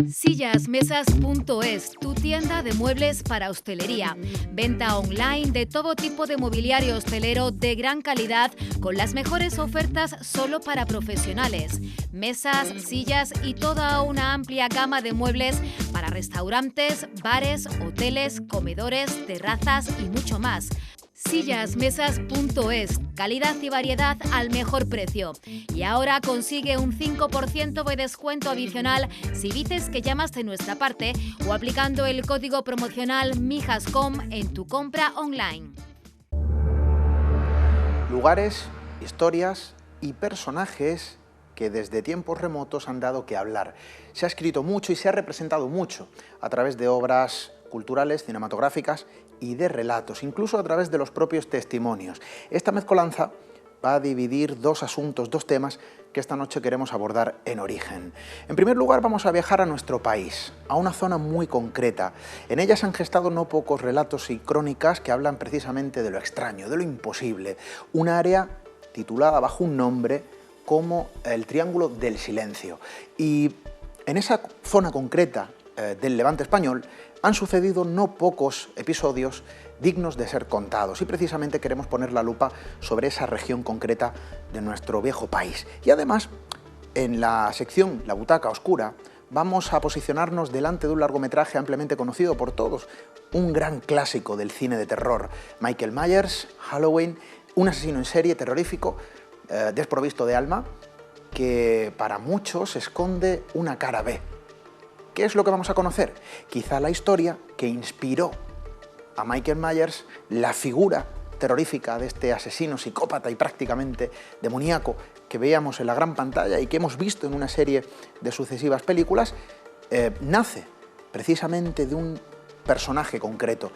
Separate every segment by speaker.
Speaker 1: Sillasmesas.es, tu tienda de muebles para hostelería. Venta online de todo tipo de mobiliario hostelero de gran calidad con las mejores ofertas solo para profesionales. Mesas, sillas y toda una amplia gama de muebles para restaurantes, bares, hoteles, comedores, terrazas y mucho más. Sillasmesas.es, calidad y variedad al mejor precio. Y ahora consigue un 5% de descuento adicional si dices que llamas de nuestra parte o aplicando el código promocional MIJASCOM en tu compra online.
Speaker 2: Lugares, historias y personajes que desde tiempos remotos han dado que hablar. Se ha escrito mucho y se ha representado mucho a través de obras culturales, cinematográficas y de relatos, incluso a través de los propios testimonios. Esta mezcolanza va a dividir dos asuntos, dos temas que esta noche queremos abordar en Origen. En primer lugar, vamos a viajar a nuestro país, a una zona muy concreta. En ella se han gestado no pocos relatos y crónicas que hablan precisamente de lo extraño, de lo imposible. Un área titulada bajo un nombre como el Triángulo del Silencio. Y en esa zona concreta del Levante español han sucedido no pocos episodios dignos de ser contados y precisamente queremos poner la lupa sobre esa región concreta de nuestro viejo país. Y además, en la sección La Butaca Oscura, vamos a posicionarnos delante de un largometraje ampliamente conocido por todos, un gran clásico del cine de terror, Michael Myers, Halloween, un asesino en serie terrorífico, desprovisto de alma, que para muchos esconde una cara B. ¿Qué es lo que vamos a conocer? Quizá la historia que inspiró a Michael Myers, la figura terrorífica de este asesino psicópata y prácticamente demoníaco que veíamos en la gran pantalla y que hemos visto en una serie de sucesivas películas, nace precisamente de un personaje concreto,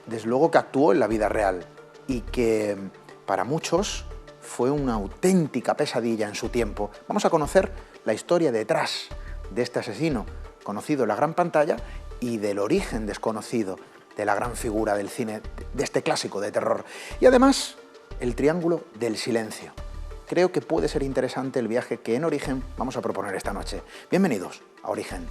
Speaker 2: desde luego que actuó en la vida real y que para muchos fue una auténtica pesadilla en su tiempo. Vamos a conocer la historia detrás de este asesino conocido en la gran pantalla y del origen desconocido de la gran figura del cine, de este clásico de terror. Y además, el Triángulo del Silencio. Creo que puede ser interesante el viaje que en Origen vamos a proponer esta noche. Bienvenidos a Origen.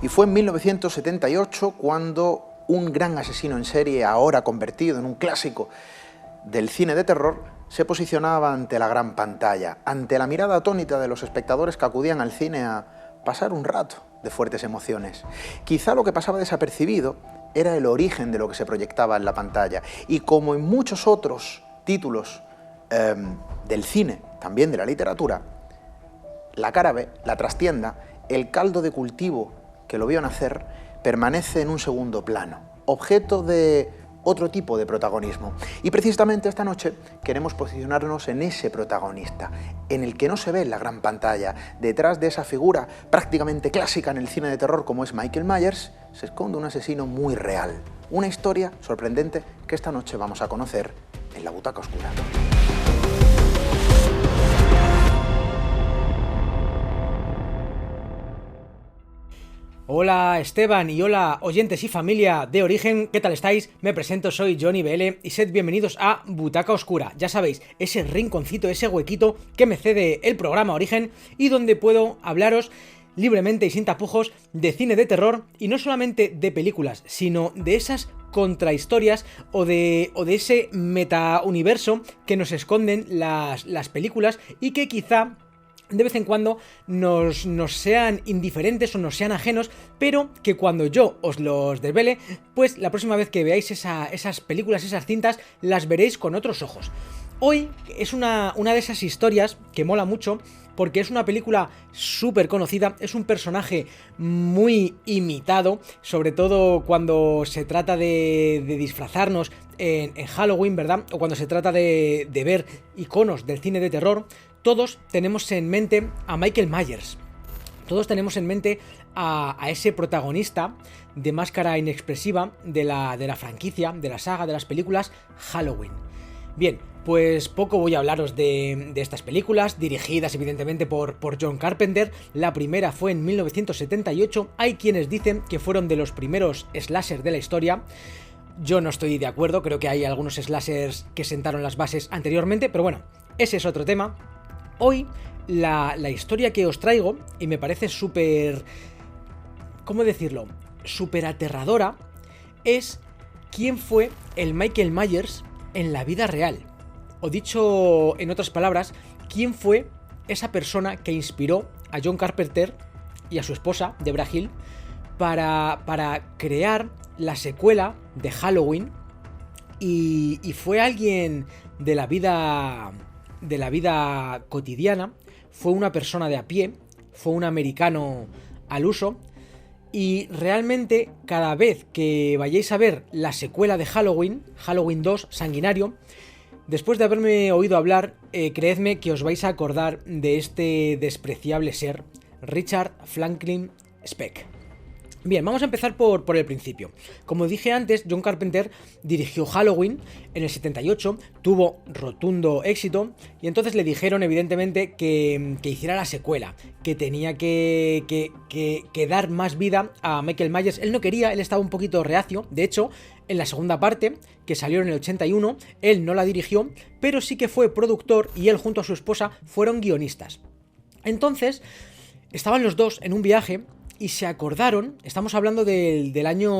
Speaker 2: Y fue en 1978 cuando un gran asesino en serie, ahora convertido en un clásico del cine de terror, se posicionaba ante la gran pantalla, ante la mirada atónita de los espectadores que acudían al cine a pasar un rato de fuertes emociones. Quizá lo que pasaba desapercibido era el origen de lo que se proyectaba en la pantalla. Y como en muchos otros títulos del cine, también de la literatura, la cara B, la trastienda, el caldo de cultivo que lo vio nacer, permanece en un segundo plano, objeto de otro tipo de protagonismo. Y precisamente esta noche queremos posicionarnos en ese protagonista, en el que no se ve en la gran pantalla. Detrás de esa figura prácticamente clásica en el cine de terror como es Michael Myers, se esconde un asesino muy real. Una historia sorprendente que esta noche vamos a conocer en La Butaca Oscura.
Speaker 3: Hola Esteban y hola oyentes y familia de Origen, ¿qué tal estáis? Me presento, soy Johnny BL y sed bienvenidos a Butaca Oscura. Ya sabéis, ese rinconcito, ese huequito que me cede el programa Origen y donde puedo hablaros libremente y sin tapujos de cine de terror y no solamente de películas, sino de esas contrahistorias o de ese metauniverso que nos esconden las películas y que quizá de vez en cuando nos sean indiferentes o nos sean ajenos, pero que cuando yo os los desvele, pues la próxima vez que veáis esas películas, esas cintas, las veréis con otros ojos. Hoy es una de esas historias que mola mucho porque es una película súper conocida, es un personaje muy imitado, sobre todo cuando se trata de disfrazarnos en Halloween, ¿verdad? O cuando se trata de ver iconos del cine de terror. Todos tenemos en mente a Michael Myers. Todos tenemos en mente a ese protagonista de máscara inexpresiva de la franquicia, de la saga, de las películas Halloween. Bien, pues poco voy a hablaros de estas películas, dirigidas evidentemente por John Carpenter. La primera fue en 1978, hay quienes dicen que fueron de los primeros slashers de la historia. Yo no estoy de acuerdo, creo que hay algunos slashers que sentaron las bases anteriormente, pero bueno, ese es otro tema. Hoy la historia que os traigo, y me parece súper... ¿cómo decirlo? Súper aterradora, es quién fue el Michael Myers en la vida real. O dicho en otras palabras, quién fue esa persona que inspiró a John Carpenter y a su esposa, Debra Hill, para crear la secuela de Halloween. Y fue alguien de la vida cotidiana, fue una persona de a pie, fue un americano al uso, y realmente cada vez que vayáis a ver la secuela de Halloween 2, Sanguinario, después de haberme oído hablar, creedme que os vais a acordar de este despreciable ser, Richard Franklin Speck. Bien, vamos a empezar por el principio. Como dije antes, John Carpenter dirigió Halloween en el 78, tuvo rotundo éxito, y entonces le dijeron evidentemente que hiciera la secuela, que tenía que dar más vida a Michael Myers. Él no quería, él estaba un poquito reacio. De hecho, en la segunda parte, que salió en el 81, él no la dirigió, pero sí que fue productor, y él junto a su esposa fueron guionistas. Entonces, estaban los dos en un viaje y se acordaron, estamos hablando del año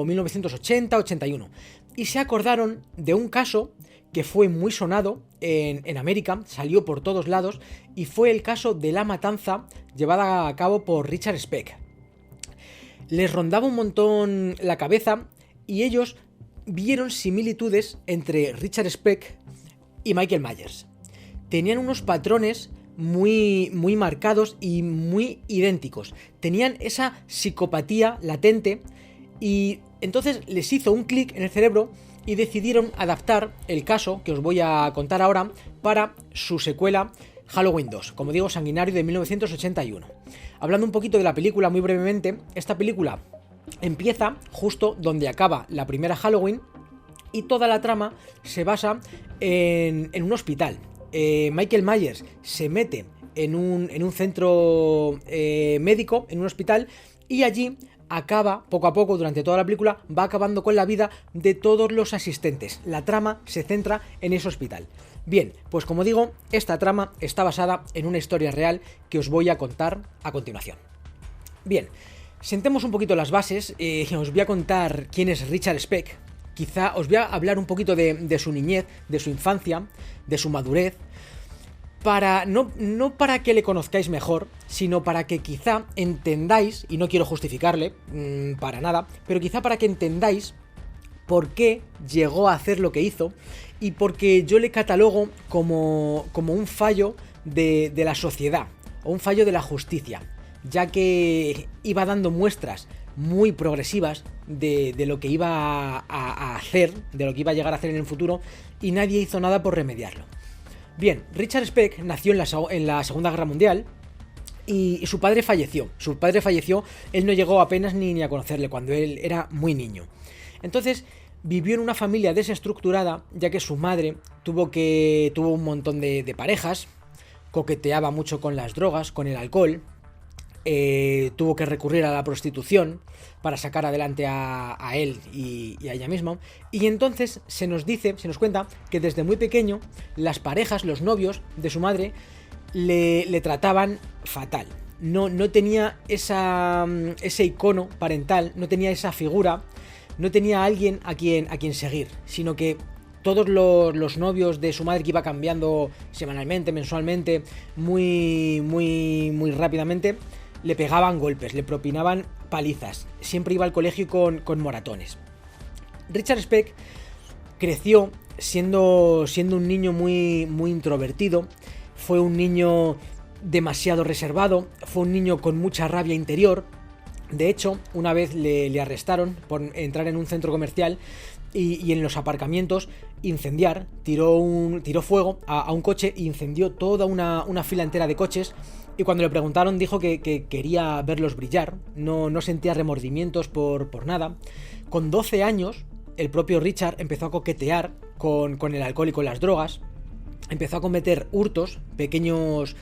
Speaker 3: 1980-81, y se acordaron de un caso que fue muy sonado en América, salió por todos lados, y fue el caso de la matanza llevada a cabo por Richard Speck. Les rondaba un montón la cabeza y ellos vieron similitudes entre Richard Speck y Michael Myers. Tenían unos patrones muy marcados y muy idénticos. Tenían esa psicopatía latente, y entonces les hizo un clic en el cerebro y decidieron adaptar el caso que os voy a contar ahora para su secuela Halloween 2, como digo, Sanguinario, de 1981. Hablando un poquito de la película muy brevemente, esta película empieza justo donde acaba la primera Halloween, y toda la trama se basa en un hospital. Michael Myers se mete en un centro médico, en un hospital, y allí acaba, poco a poco, durante toda la película, va acabando con la vida de todos los asistentes. La trama se centra en ese hospital. Bien, pues como digo, esta trama está basada en una historia real que os voy a contar a continuación. Bien, sentemos un poquito las bases, os voy a contar quién es Richard Speck. Quizá os voy a hablar un poquito de su niñez, de su infancia, de su madurez, para no para que le conozcáis mejor, sino para que quizá entendáis, y no quiero justificarle para nada, pero quizá para que entendáis por qué llegó a hacer lo que hizo, y porque yo le catalogo como un fallo de la sociedad, o un fallo de la justicia, ya que iba dando muestras muy progresivas de lo que iba a hacer, de lo que iba a llegar a hacer en el futuro, y nadie hizo nada por remediarlo. Bien, Richard Speck nació en la Segunda Guerra Mundial, y su padre falleció. Él no llegó apenas ni a conocerle cuando él era muy niño. Entonces vivió en una familia desestructurada, ya que su madre tuvo un montón de parejas, coqueteaba mucho con las drogas, con el alcohol, tuvo que recurrir a la prostitución para sacar adelante a él y a ella misma. Y entonces se nos cuenta que desde muy pequeño las parejas, los novios de su madre le trataban fatal. No tenía ese icono parental, no tenía esa figura, no tenía a alguien a quien seguir, sino que todos los novios de su madre, que iba cambiando semanalmente, mensualmente, muy rápidamente, le pegaban golpes, le propinaban palizas. Siempre iba al colegio con moratones. Richard Speck creció siendo un niño muy introvertido. Fue un niño demasiado reservado, fue un niño con mucha rabia interior. De hecho, una vez le arrestaron por entrar en un centro comercial y en los aparcamientos incendiar, tiró fuego a un coche e incendió toda una fila entera de coches. Y cuando le preguntaron dijo que quería verlos brillar, no sentía remordimientos por nada. Con 12 años, el propio Richard empezó a coquetear con el alcohol y con las drogas, empezó a cometer hurtos, pequeños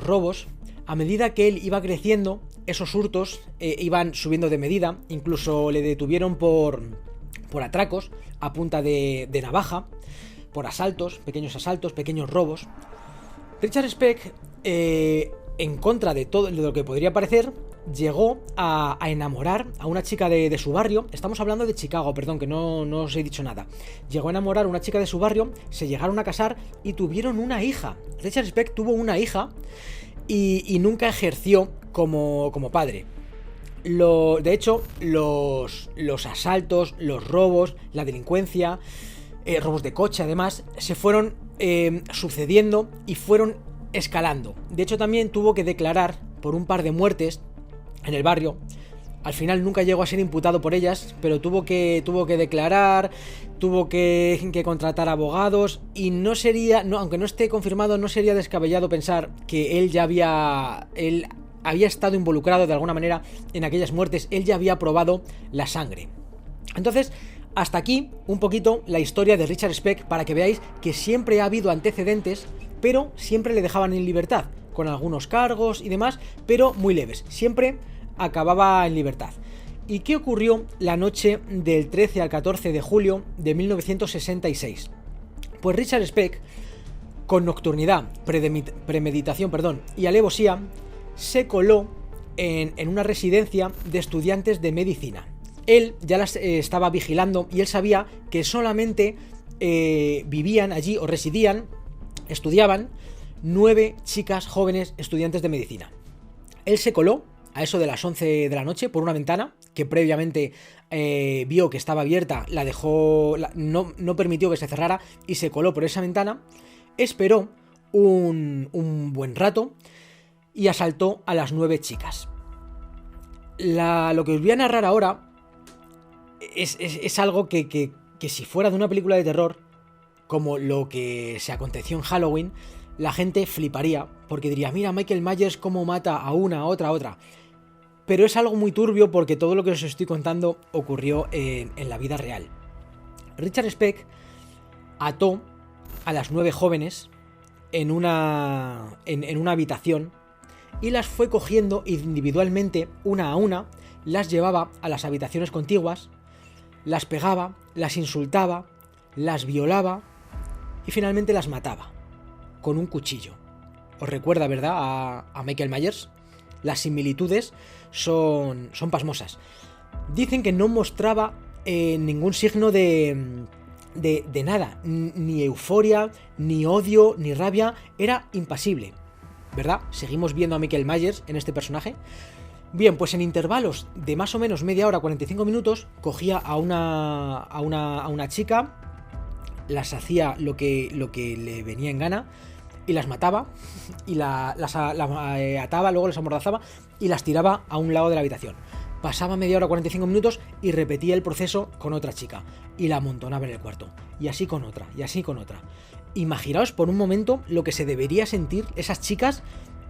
Speaker 3: robos. A medida que él iba creciendo, esos hurtos iban subiendo de medida, incluso le detuvieron por atracos a punta de navaja, por pequeños asaltos, pequeños robos. Richard Speck, en contra de todo lo que podría parecer, llegó a enamorar a una chica de su barrio. Estamos hablando de Chicago, perdón, que no os he dicho nada. Llegó a enamorar a una chica de su barrio, se llegaron a casar y tuvieron una hija. Richard Speck tuvo una hija y nunca ejerció como padre. De hecho, los asaltos, los robos, la delincuencia, robos de coche además, se fueron sucediendo y fueron escalando. De hecho, también tuvo que declarar por un par de muertes en el barrio. Al final nunca llegó a ser imputado por ellas, pero tuvo que declarar, tuvo que contratar abogados y aunque no esté confirmado, no sería descabellado pensar que él había estado involucrado de alguna manera en aquellas muertes. Él ya había probado la sangre. Entonces, hasta aquí un poquito la historia de Richard Speck, para que veáis que siempre ha habido antecedentes, pero siempre le dejaban en libertad, con algunos cargos y demás, pero muy leves. Siempre acababa en libertad. ¿Y qué ocurrió la noche del 13 al 14 de julio de 1966? Pues Richard Speck, con nocturnidad, premeditación y alevosía, se coló en una residencia de estudiantes de medicina. Él ya las estaba vigilando y él sabía que solamente vivían allí o estudiaban 9 chicas jóvenes estudiantes de medicina. Él se coló a eso de las 11 de la noche por una ventana que previamente vio que estaba abierta, la dejó, no permitió que se cerrara y se coló por esa ventana, esperó un buen rato y asaltó a las 9 chicas. Lo que os voy a narrar ahora es algo que si fuera de una película de terror, como lo que se aconteció en Halloween, la gente fliparía, porque diría, mira Michael Myers cómo mata a una, a otra. Pero es algo muy turbio porque todo lo que os estoy contando ocurrió en la vida real. Richard Speck ató a las 9 jóvenes en una habitación y las fue cogiendo individualmente, una a una, las llevaba a las habitaciones contiguas, las pegaba, las insultaba, las violaba y finalmente las mataba con un cuchillo. ¿Os recuerda, verdad, a Michael Myers? Las similitudes son pasmosas. Dicen que no mostraba ningún signo de nada, ni euforia, ni odio, ni rabia, era impasible, ¿verdad? Seguimos viendo a Michael Myers en este personaje. Bien, pues en intervalos de más o menos media hora, 45 minutos, cogía a una chica, las hacía lo que le venía en gana y las mataba y las ataba, luego las amordazaba y las tiraba a un lado de la habitación. Pasaba media hora, 45 minutos y repetía el proceso con otra chica y la amontonaba en el cuarto, y así con otra, y así con otra. Imaginaos por un momento lo que se debería sentir esas chicas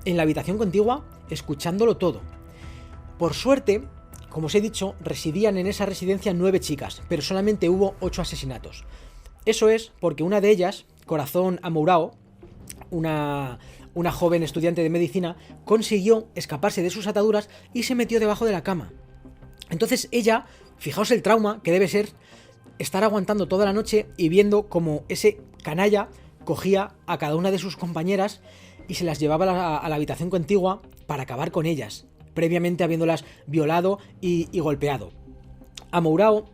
Speaker 3: en la habitación contigua escuchándolo todo. Por suerte, como os he dicho, residían en esa residencia 9 chicas, pero solamente hubo 8 asesinatos. Eso es porque una de ellas, Corazón Amourao, una joven estudiante de medicina, consiguió escaparse de sus ataduras y se metió debajo de la cama. Entonces ella, fijaos el trauma que debe ser estar aguantando toda la noche y viendo como ese canalla cogía a cada una de sus compañeras y se las llevaba a la habitación contigua para acabar con ellas, previamente habiéndolas violado y golpeado. Amourao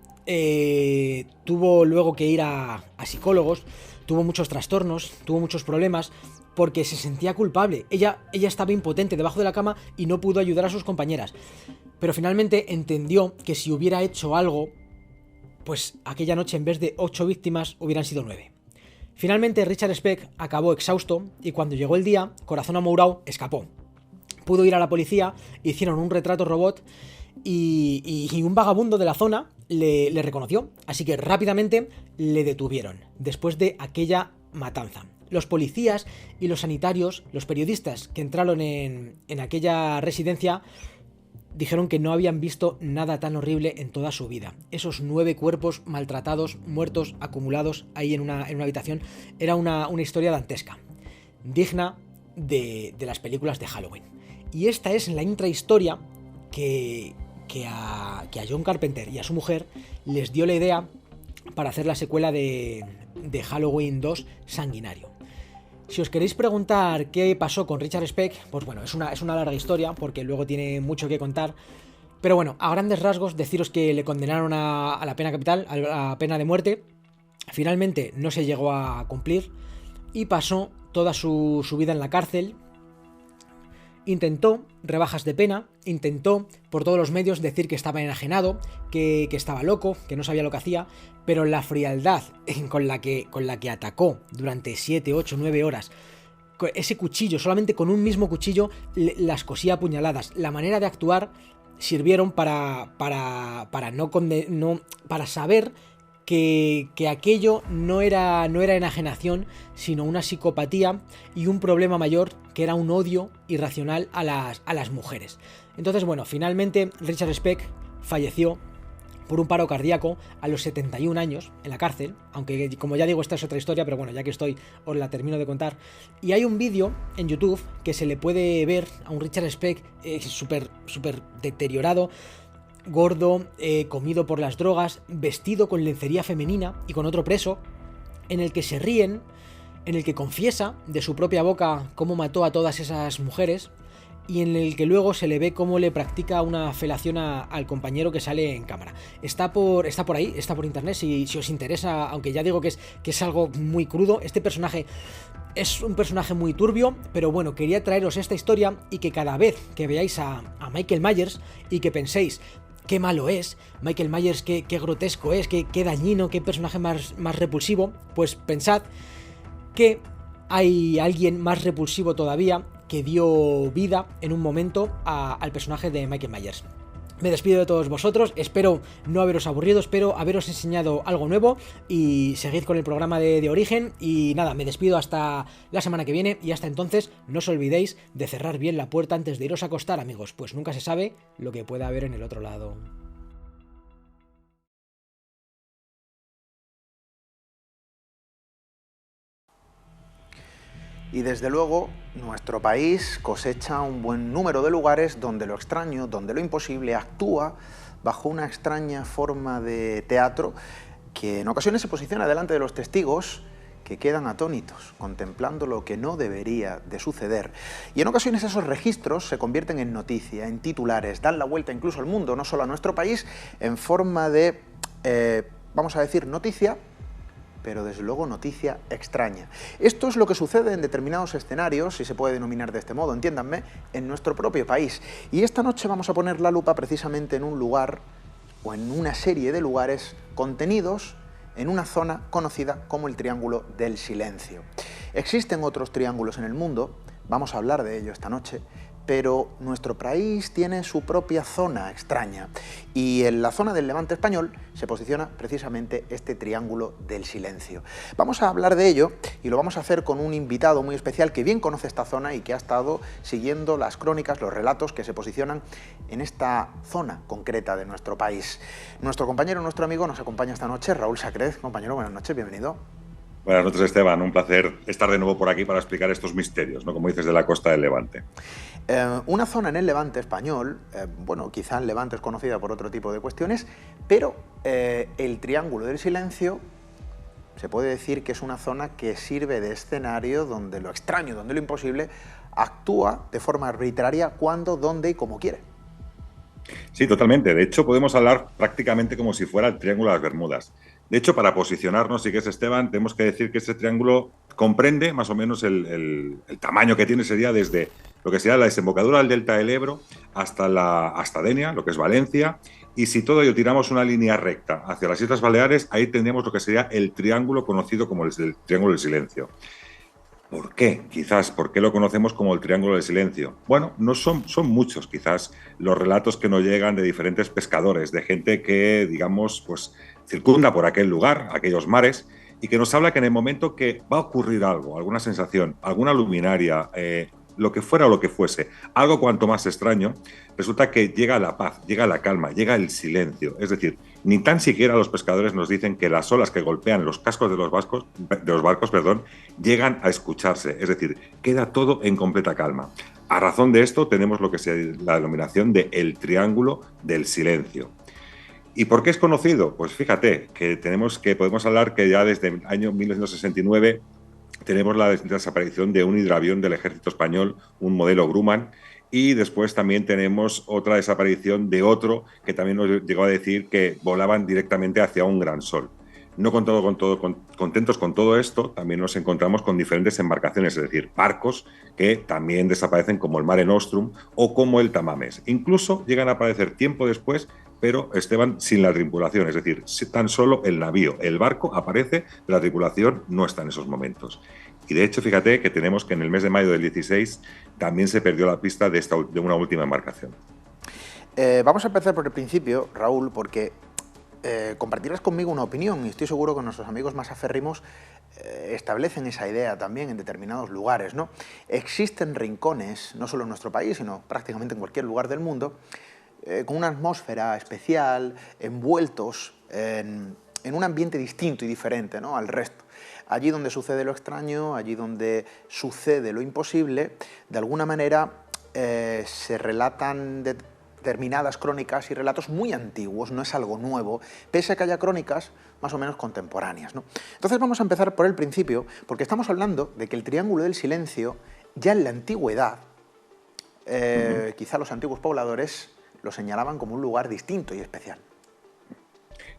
Speaker 3: tuvo luego que ir a psicólogos, tuvo muchos trastornos, tuvo muchos problemas porque se sentía culpable. Ella estaba impotente debajo de la cama y no pudo ayudar a sus compañeras. Pero finalmente entendió que si hubiera hecho algo, pues aquella noche en vez de 8 víctimas hubieran sido 9. Finalmente Richard Speck acabó exhausto y cuando llegó el día, corazón amourao, escapó. Pudo ir a la policía, hicieron un retrato robot y un vagabundo de la zona le reconoció, así que rápidamente le detuvieron después de aquella matanza. Los policías y los sanitarios, los periodistas que entraron en aquella residencia, dijeron que no habían visto nada tan horrible en toda su vida. Esos 9 cuerpos maltratados, muertos, acumulados ahí en una habitación, era una historia dantesca, digna de las películas de Halloween. Y esta es la intrahistoria que a John Carpenter y a su mujer les dio la idea para hacer la secuela de Halloween 2 Sanguinario. Si os queréis preguntar qué pasó con Richard Speck, pues bueno, es una larga historia porque luego tiene mucho que contar. Pero bueno, a grandes rasgos deciros que le condenaron a la pena capital, a la pena de muerte. Finalmente no se llegó a cumplir y pasó toda su vida en la cárcel. Intentó rebajas de pena, intentó por todos los medios decir que estaba enajenado, que estaba loco, que no sabía lo que hacía, pero la frialdad con la que atacó durante 7, 8, 9 horas, ese cuchillo, solamente con un mismo cuchillo las cosía a puñaladas, la manera de actuar sirvieron para saber que aquello no era enajenación, sino una psicopatía y un problema mayor, que era un odio irracional a las mujeres. Entonces, bueno, finalmente Richard Speck falleció por un paro cardíaco a los 71 años en la cárcel, aunque como ya digo esta es otra historia, pero bueno, ya que estoy os la termino de contar. Y hay un vídeo en YouTube que se le puede ver a un Richard Speck súper deteriorado, gordo, comido por las drogas, vestido con lencería femenina y con otro preso, en el que se ríen, en el que confiesa de su propia boca cómo mató a todas esas mujeres y en el que luego se le ve cómo le practica una felación al compañero que sale en cámara. Está por ahí, está por internet, si os interesa, aunque ya digo que es algo muy crudo. Este personaje es un personaje muy turbio, pero bueno, quería traeros esta historia y que cada vez que veáis a Michael Myers y que penséis qué malo es, Michael Myers qué grotesco es, qué dañino, qué personaje más repulsivo, pues pensad que hay alguien más repulsivo todavía que dio vida en un momento al personaje de Michael Myers. Me despido de todos vosotros, espero no haberos aburrido, espero haberos enseñado algo nuevo y seguid con el programa de Origen. Y nada, me despido hasta la semana que viene y hasta entonces no os olvidéis de cerrar bien la puerta antes de iros a acostar, amigos, pues nunca se sabe lo que pueda haber en el otro lado.
Speaker 2: Y desde luego, nuestro país cosecha un buen número de lugares donde lo extraño, donde lo imposible actúa bajo una extraña forma de teatro que en ocasiones se posiciona delante de los testigos que quedan atónitos, contemplando lo que no debería de suceder. Y en ocasiones esos registros se convierten en noticia, en titulares, dan la vuelta incluso al mundo, no solo a nuestro país, en forma de, vamos a decir, noticia, pero desde luego noticia extraña. Esto es lo que sucede en determinados escenarios, si se puede denominar de este modo, entiéndanme, en nuestro propio país. Y esta noche vamos a poner la lupa precisamente en un lugar, o en una serie de lugares contenidos en una zona conocida como el Triángulo del Silencio. Existen otros triángulos en el mundo, vamos a hablar de ello esta noche, pero nuestro país tiene su propia zona extraña y en la zona del Levante español se posiciona precisamente este Triángulo del Silencio. Vamos a hablar de ello y lo vamos a hacer con un invitado muy especial que bien conoce esta zona y que ha estado siguiendo las crónicas, los relatos que se posicionan en esta zona concreta de nuestro país. Nuestro compañero, nuestro amigo nos acompaña esta noche, Raúl Sacred. Compañero, buenas noches, bienvenido.
Speaker 4: Buenas noches, Esteban. Un placer estar de nuevo por aquí para explicar estos misterios, ¿no? Como dices, de la costa del Levante.
Speaker 2: Una zona en el Levante español, bueno, quizá el Levante es conocida por otro tipo de cuestiones, pero el Triángulo del Silencio se puede decir que es una zona que sirve de escenario donde lo extraño, donde lo imposible actúa de forma arbitraria cuando, dónde y como quiere.
Speaker 4: Sí, totalmente. De hecho, podemos hablar prácticamente como si fuera el Triángulo de las Bermudas. De hecho, para posicionarnos, si quieres, Esteban, tenemos que decir que este triángulo comprende más o menos el tamaño que tiene, sería desde lo que sería la desembocadura del delta del Ebro hasta Denia, lo que es Valencia, y si todo ello tiramos una línea recta hacia las Islas Baleares, ahí tendríamos lo que sería el triángulo conocido como el Triángulo del Silencio. ¿Por qué? Quizás, ¿por qué lo conocemos como el Triángulo del Silencio? Bueno, no son muchos quizás los relatos que nos llegan de diferentes pescadores, de gente que, digamos, pues circunda por aquel lugar, aquellos mares, y que nos habla que en el momento que va a ocurrir algo, alguna sensación, alguna luminaria, lo que fuera o lo que fuese, algo cuanto más extraño, resulta que llega la paz, llega la calma, llega el silencio. Es decir, ni tan siquiera los pescadores nos dicen que las olas que golpean los cascos de los barcos, llegan a escucharse. Es decir, queda todo en completa calma. A razón de esto tenemos lo que es la denominación de el Triángulo del Silencio. ¿Y por qué es conocido? Pues fíjate que podemos hablar que ya desde el año 1969 tenemos la desaparición de un hidroavión del ejército español, un modelo Grumman, y después también tenemos otra desaparición de otro que también nos llegó a decir que volaban directamente hacia un gran sol. No contentos con todo esto, también nos encontramos con diferentes embarcaciones, es decir, barcos que también desaparecen como el Mare Nostrum o como el Tamames. Incluso llegan a aparecer tiempo después, pero estaban sin la tripulación, es decir, tan solo el navío, el barco aparece, la tripulación no está en esos momentos. Y de hecho, fíjate que tenemos que en el mes de mayo del 16 también se perdió la pista de una última embarcación.
Speaker 2: Vamos a empezar por el principio, Raúl, porque compartirás conmigo una opinión y estoy seguro que nuestros amigos más aférrimos establecen esa idea también en determinados lugares, ¿no? Existen rincones, no solo en nuestro país, sino prácticamente en cualquier lugar del mundo, con una atmósfera especial, envueltos en un ambiente distinto y diferente, ¿no?, al resto. Allí donde sucede lo extraño, allí donde sucede lo imposible, de alguna manera se relatan determinadas crónicas y relatos muy antiguos, no es algo nuevo, pese a que haya crónicas más o menos contemporáneas, ¿no? Entonces vamos a empezar por el principio, porque estamos hablando de que el Triángulo del Silencio, ya en la antigüedad, quizá los antiguos pobladores lo señalaban como un lugar distinto y especial.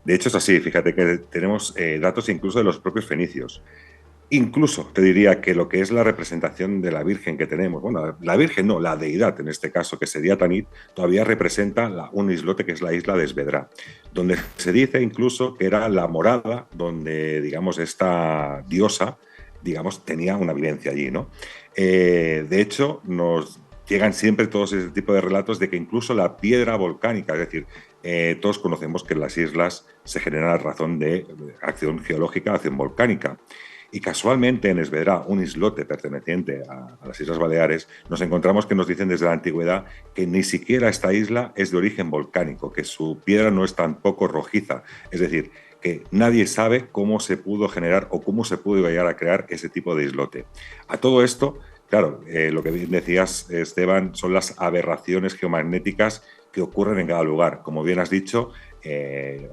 Speaker 4: De hecho es así, fíjate que tenemos datos incluso de los propios fenicios. Incluso te diría que lo que es la representación de la Virgen que tenemos, bueno, la Virgen no, la deidad en este caso, que sería Tanit, todavía representa un islote que es la isla de Esvedra, donde se dice incluso que era la morada donde, digamos, esta diosa, digamos, tenía una vivencia allí, ¿no? De hecho, nos llegan siempre todos ese tipo de relatos de que incluso la piedra volcánica, es decir, todos conocemos que en las islas se genera a razón de acción geológica, acción volcánica. Y casualmente en Esvedra, un islote perteneciente a las Islas Baleares, nos encontramos que nos dicen desde la antigüedad que ni siquiera esta isla es de origen volcánico, que su piedra no es tampoco rojiza. Es decir, que nadie sabe cómo se pudo generar o cómo se pudo llegar a crear ese tipo de islote. A todo esto, claro, lo que bien decías, Esteban, son las aberraciones geomagnéticas que ocurren en cada lugar. Como bien has dicho,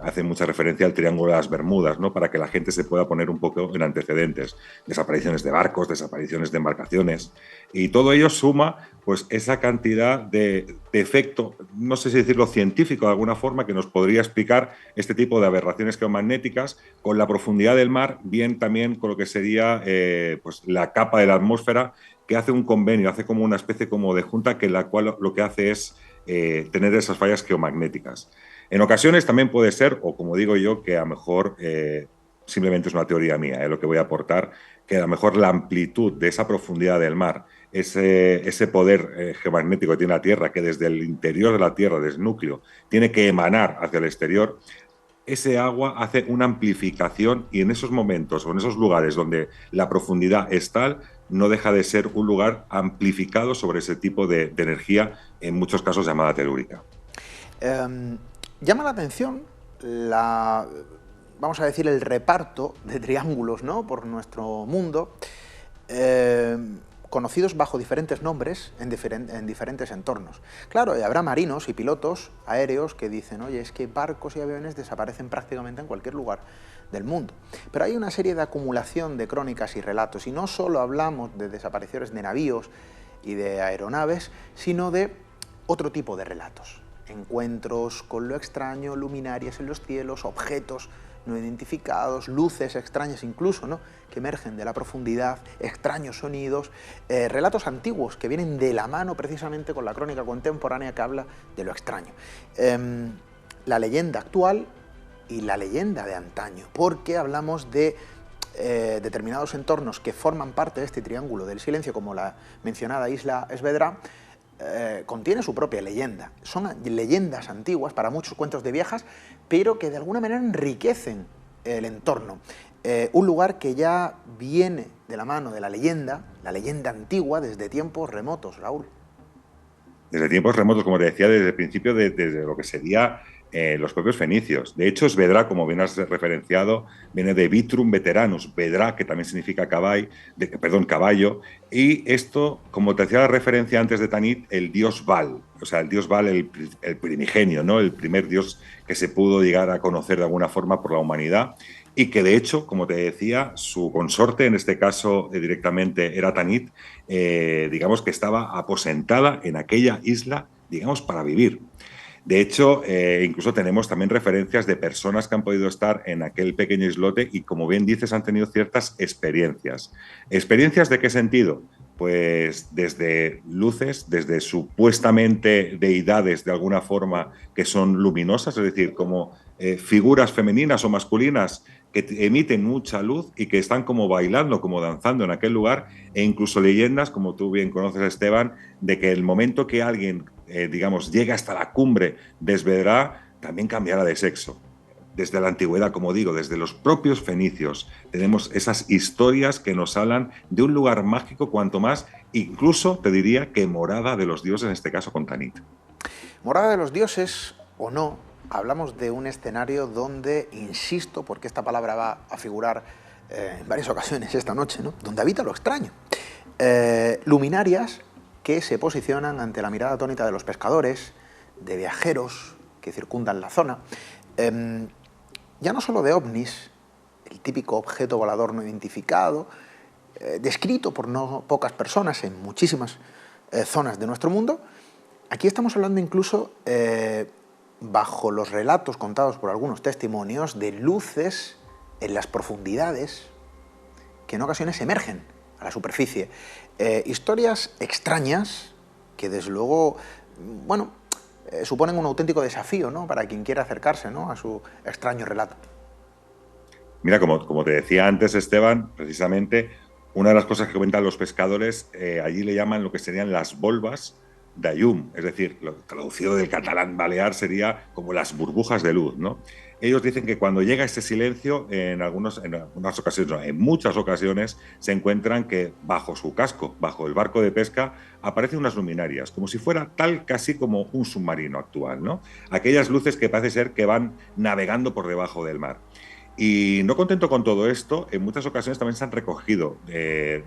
Speaker 4: hace mucha referencia al Triángulo de las Bermudas, ¿no?, para que la gente se pueda poner un poco en antecedentes. Desapariciones de barcos, desapariciones de embarcaciones, y todo ello suma pues esa cantidad de efecto, no sé si decirlo científico de alguna forma, que nos podría explicar este tipo de aberraciones geomagnéticas con la profundidad del mar, bien también con lo que sería pues la capa de la atmósfera, que hace un convenio, hace como una especie como de junta, que la cual lo que hace es tener esas fallas geomagnéticas. En ocasiones también puede ser, o como digo yo, que a lo mejor simplemente es una teoría mía, lo que voy a aportar, que a lo mejor la amplitud de esa profundidad del mar, ese poder geomagnético que tiene la Tierra, que desde el interior de la Tierra, desde el núcleo, tiene que emanar hacia el exterior, ese agua hace una amplificación, y en esos momentos o en esos lugares donde la profundidad es tal, no deja de ser un lugar amplificado sobre ese tipo de energía, en muchos casos llamada telúrica.
Speaker 2: Llama la atención vamos a decir, el reparto de triángulos, ¿no?, por nuestro mundo, conocidos bajo diferentes nombres en diferentes entornos. Claro, habrá marinos y pilotos aéreos que dicen, oye, es que barcos y aviones desaparecen prácticamente en cualquier lugar del mundo. Pero hay una serie de acumulación de crónicas y relatos, y no solo hablamos de desapariciones de navíos y de aeronaves, sino de otro tipo de relatos. Encuentros con lo extraño, luminarias en los cielos, objetos no identificados, luces extrañas incluso, ¿no?, que emergen de la profundidad, extraños sonidos, relatos antiguos que vienen de la mano precisamente con la crónica contemporánea que habla de lo extraño. La leyenda actual y la leyenda de antaño, porque hablamos de determinados entornos que forman parte de este triángulo del silencio, como la mencionada isla Esvedra, contiene su propia leyenda. Son leyendas antiguas, para muchos cuentos de viejas, pero que de alguna manera enriquecen el entorno. Un lugar que ya viene de la mano de la leyenda antigua, desde tiempos remotos, Raúl.
Speaker 4: Desde tiempos remotos, como te decía, desde el principio de lo que sería los propios fenicios. De hecho, Esvedra, como bien has referenciado, viene de Vitrum veteranus, Vedra, que también significa caballo, y esto, como te hacía la referencia antes de Tanit, el dios Val, o sea, el dios Val, el primigenio, ¿no?, el primer dios que se pudo llegar a conocer de alguna forma por la humanidad, y que de hecho, como te decía, su consorte, en este caso directamente era Tanit, digamos que estaba aposentada en aquella isla, digamos, para vivir. De hecho, incluso tenemos también referencias de personas que han podido estar en aquel pequeño islote y, como bien dices, han tenido ciertas experiencias. ¿Experiencias de qué sentido? Pues desde luces, desde supuestamente deidades de alguna forma que son luminosas, es decir, como figuras femeninas o masculinas que emiten mucha luz y que están como bailando, como danzando en aquel lugar, e incluso leyendas, como tú bien conoces, Esteban, de que el momento que alguien, digamos, llega hasta la cumbre de Esvedra, también cambiará de sexo. Desde la antigüedad, como digo, desde los propios fenicios, tenemos esas historias que nos hablan de un lugar mágico, cuanto más, incluso te diría que morada de los dioses, en este caso con Tanit.
Speaker 2: Morada de los dioses o no, hablamos de un escenario donde, insisto, porque esta palabra va a figurar en varias ocasiones esta noche, ¿no?, donde habita lo extraño. Luminarias que se posicionan ante la mirada atónita de los pescadores, de viajeros que circundan la zona, ya no solo de ovnis, el típico objeto volador no identificado, descrito por no pocas personas en muchísimas zonas de nuestro mundo. Aquí estamos hablando incluso, bajo los relatos contados por algunos testimonios, de luces en las profundidades que en ocasiones emergen a la superficie. Historias extrañas que, desde luego, bueno, suponen un auténtico desafío, ¿no?, para quien quiera acercarse, ¿no?, a su extraño relato.
Speaker 4: Mira, como te decía antes, Esteban, precisamente una de las cosas que comentan los pescadores, allí le llaman lo que serían las volvas de llum, es decir, lo traducido del catalán balear sería como las burbujas de luz, ¿no? Ellos dicen que cuando llega este silencio, en muchas ocasiones, se encuentran que bajo su casco, bajo el barco de pesca, aparecen unas luminarias, como si fuera casi como un submarino actual, ¿no? Aquellas luces que parece ser que van navegando por debajo del mar. Y no contento con todo esto, en muchas ocasiones también se han recogido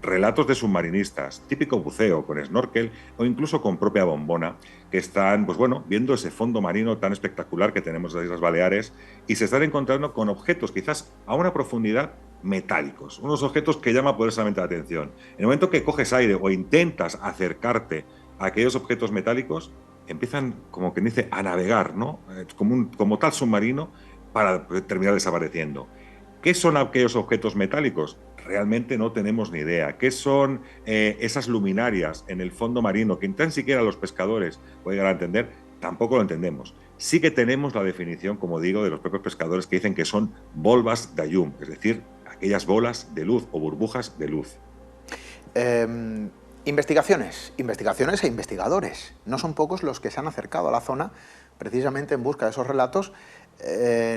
Speaker 4: relatos de submarinistas, típico buceo con snorkel o incluso con propia bombona, que están, pues bueno, viendo ese fondo marino tan espectacular que tenemos en las Islas Baleares y se están encontrando con objetos quizás a una profundidad metálicos, unos objetos que llaman poderosamente la atención. En el momento que coges aire o intentas acercarte a aquellos objetos metálicos, empiezan, como quien dice, a navegar, ¿no?, como tal submarino, para terminar desapareciendo. ¿Qué son aquellos objetos metálicos? Realmente no tenemos ni idea. ¿Qué son esas luminarias en el fondo marino que ni tan siquiera los pescadores pueden llegar a entender? Tampoco lo entendemos. Sí que tenemos la definición, como digo, de los propios pescadores que dicen que son volvas de llum, es decir, aquellas bolas de luz o burbujas de luz.
Speaker 2: Investigaciones e investigadores. No son pocos los que se han acercado a la zona precisamente en busca de esos relatos.